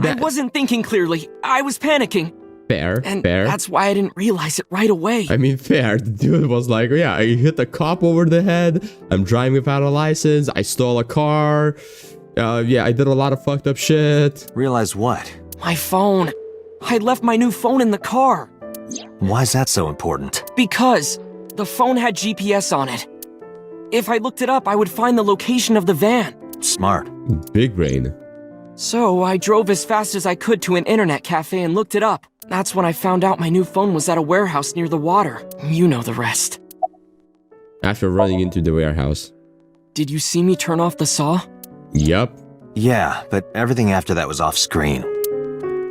I wasn't thinking clearly. I was panicking. Fair, and fair. That's why I didn't realize it right away. I mean, fair. The dude was like, yeah, I hit the cop over the head. I'm driving without a license. I stole a car. Yeah, I did a lot of fucked up shit. Realize what? My phone. I left my new phone in the car. Why is that so important? Because the phone had GPS on it. If I looked it up, I would find the location of the van. Smart. Big brain. So I drove as fast as I could to an internet cafe and looked it up. That's when I found out my new phone was at a warehouse near the water. You know the rest. After running into the warehouse. Did you see me turn off the saw? Yup. Yeah, but everything after that was off screen.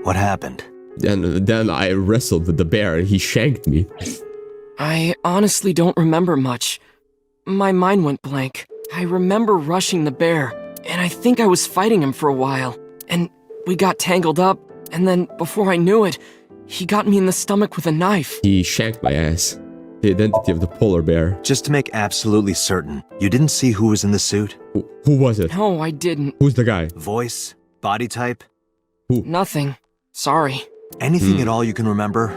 What happened? Then I wrestled with the bear and he shanked me. I honestly don't remember much. My mind went blank. I remember rushing the bear, and I think I was fighting him for a while. And we got tangled up, and then before I knew it, he got me in the stomach with a knife. He shanked my ass. The identity of the polar bear. Just to make absolutely certain, you didn't see who was in the suit? Who was it? No, I didn't. Who's the guy? Voice? Body type? Who? Nothing. Sorry. Anything at all you can remember?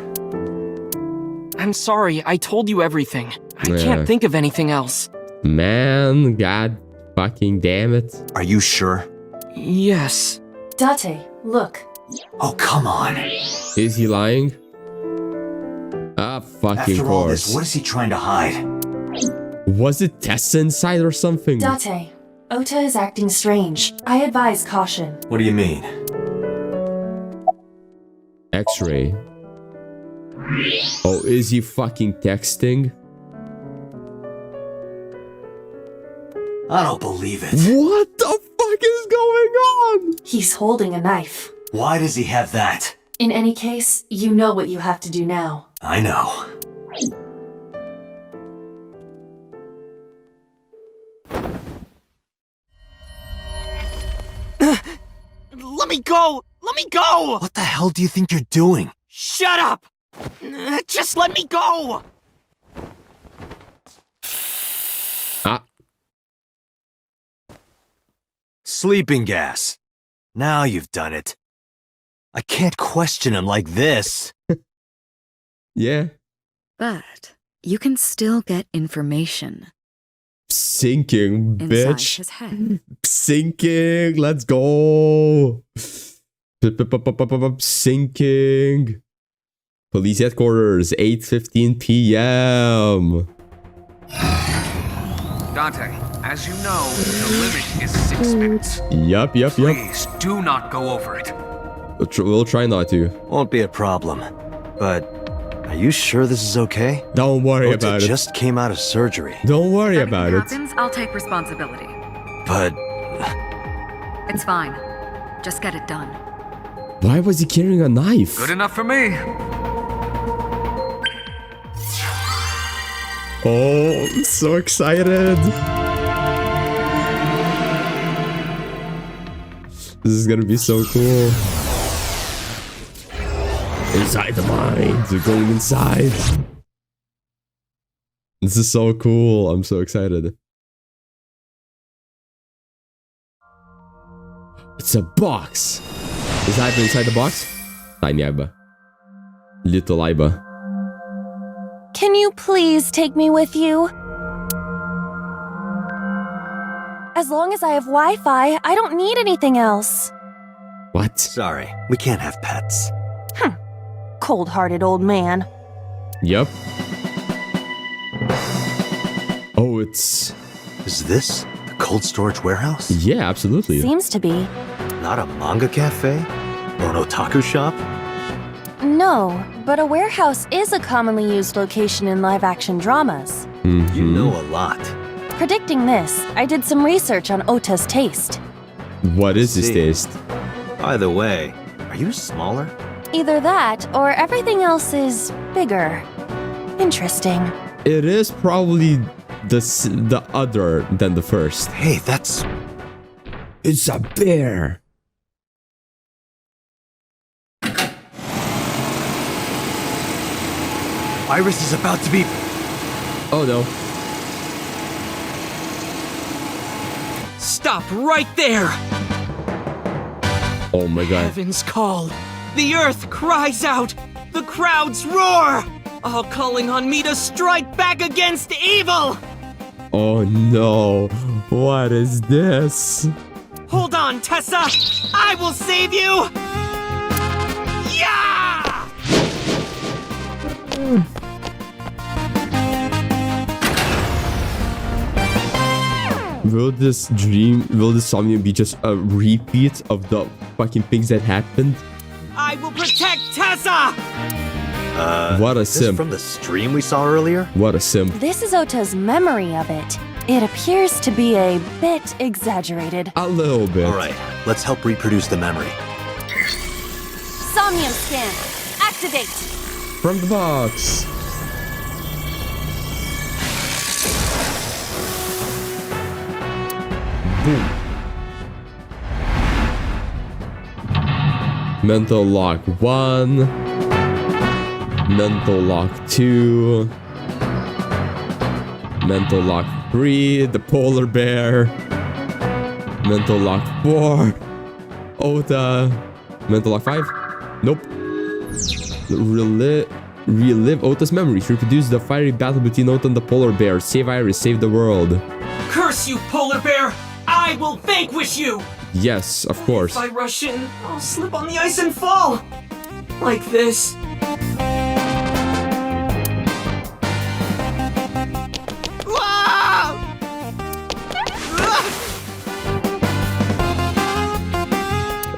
I'm sorry, I told you everything. I can't think of anything else. Man, god fucking damn it. Are you sure? Yes. Date, look. Oh, come on. Is he lying? Ah, fucking After all this, what is he trying to hide? Was it Tessa inside or something? Date, Ota is acting strange. I advise caution. What do you mean? X-ray. Oh, is he fucking texting? I don't believe it. What the fuck is going on? He's holding a knife. Why does he have that? In any case, you know what you have to do now. I know. Let me go! Let me go! What the hell do you think you're doing? Shut up! Just let me go! Ah. Sleeping gas. Now you've done it. I can't question him like this. Yeah. But you can still get information. Sinking, Inside bitch. his head. Sinking. Let's go. Sinking. Police headquarters, 8:15 p.m. Dante, as you know, the limit is 6 minutes. Yup. Please do not go over it. We'll try not to. Won't be a problem. But are you sure this is okay? Don't worry Ota about it. just came out of surgery. Don't worry about it. Happens, I'll take responsibility. But It's fine. Just get it done. Why was he carrying a knife? Good enough for me. Oh, I'm so excited. This is gonna be so cool. Inside the mind. We're going inside. This is so cool. I'm so excited. It's a box. Is Iba inside the box? Tiny Iba. Little Iba. Can you please take me with you? As long as I have Wi-Fi, I don't need anything else. What? Sorry, we can't have pets. Cold-hearted old man. Yep. Oh, it's... Is this a cold storage warehouse? Yeah, absolutely. Seems to be. Not a manga cafe? Or an otaku shop? No, but a warehouse is a commonly used location in live-action dramas. You know a lot. Predicting this, I did some research on Ota's taste. What is his taste? By the way, are you smaller? Either that, or everything else bigger. Interesting. It is probably the other than the first. Hey, that's... It's a bear. Iris is about to be... Oh no. Stop right there! Oh my god. Heavens call. The earth cries out. The crowds roar. All calling on me to strike back against evil. Oh no. What is this? Hold on, Tessa. I will save you. Yeah! Will this Somnium be just a repeat of the fucking things that happened? I will protect Tessa! What a Is this simp. from the stream we saw earlier? What a simp. This is Ota's memory of it. It appears to be a bit exaggerated. A little bit. Alright, let's help reproduce the memory. Somnium scan. Activate. From the box. Boom. Mental lock 1. Mental lock 2. Mental lock 3. The polar bear. Mental lock 4. Ota. Mental lock 5. Nope. Relive Ota's memories. Reproduce the fiery battle between Ota and the polar bear. Save Iris. Save the world. Curse you, polar bear! I will vanquish you! Yes, of course. If I rush in, I'll slip on the ice and fall! Like this.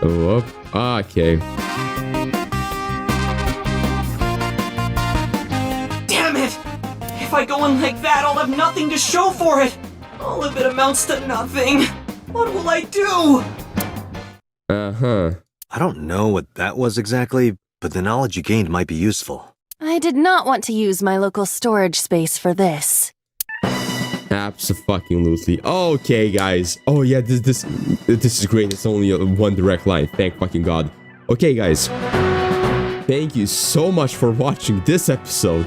Oh, okay. Damn it! If I go in like that, I'll have nothing to show for it! All of it amounts to nothing. What will I do? Uh-huh. I don't know what that was exactly, but the knowledge you gained might be useful. I did not want to use my local storage space for this. Abso-fucking-lutely. Okay, guys. Oh yeah, this is great. It's only one direct line. Thank fucking God. Okay, guys. Thank you so much for watching this episode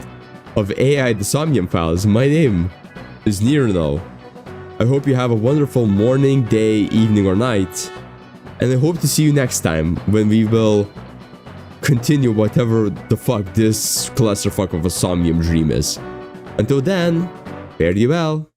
of AI the Somnium Files. My name is Nirno. I hope you have a wonderful morning, day, evening, or night. And I hope to see you next time when we will continue whatever the fuck this clusterfuck of a Somnium dream is. Until then, fare thee well.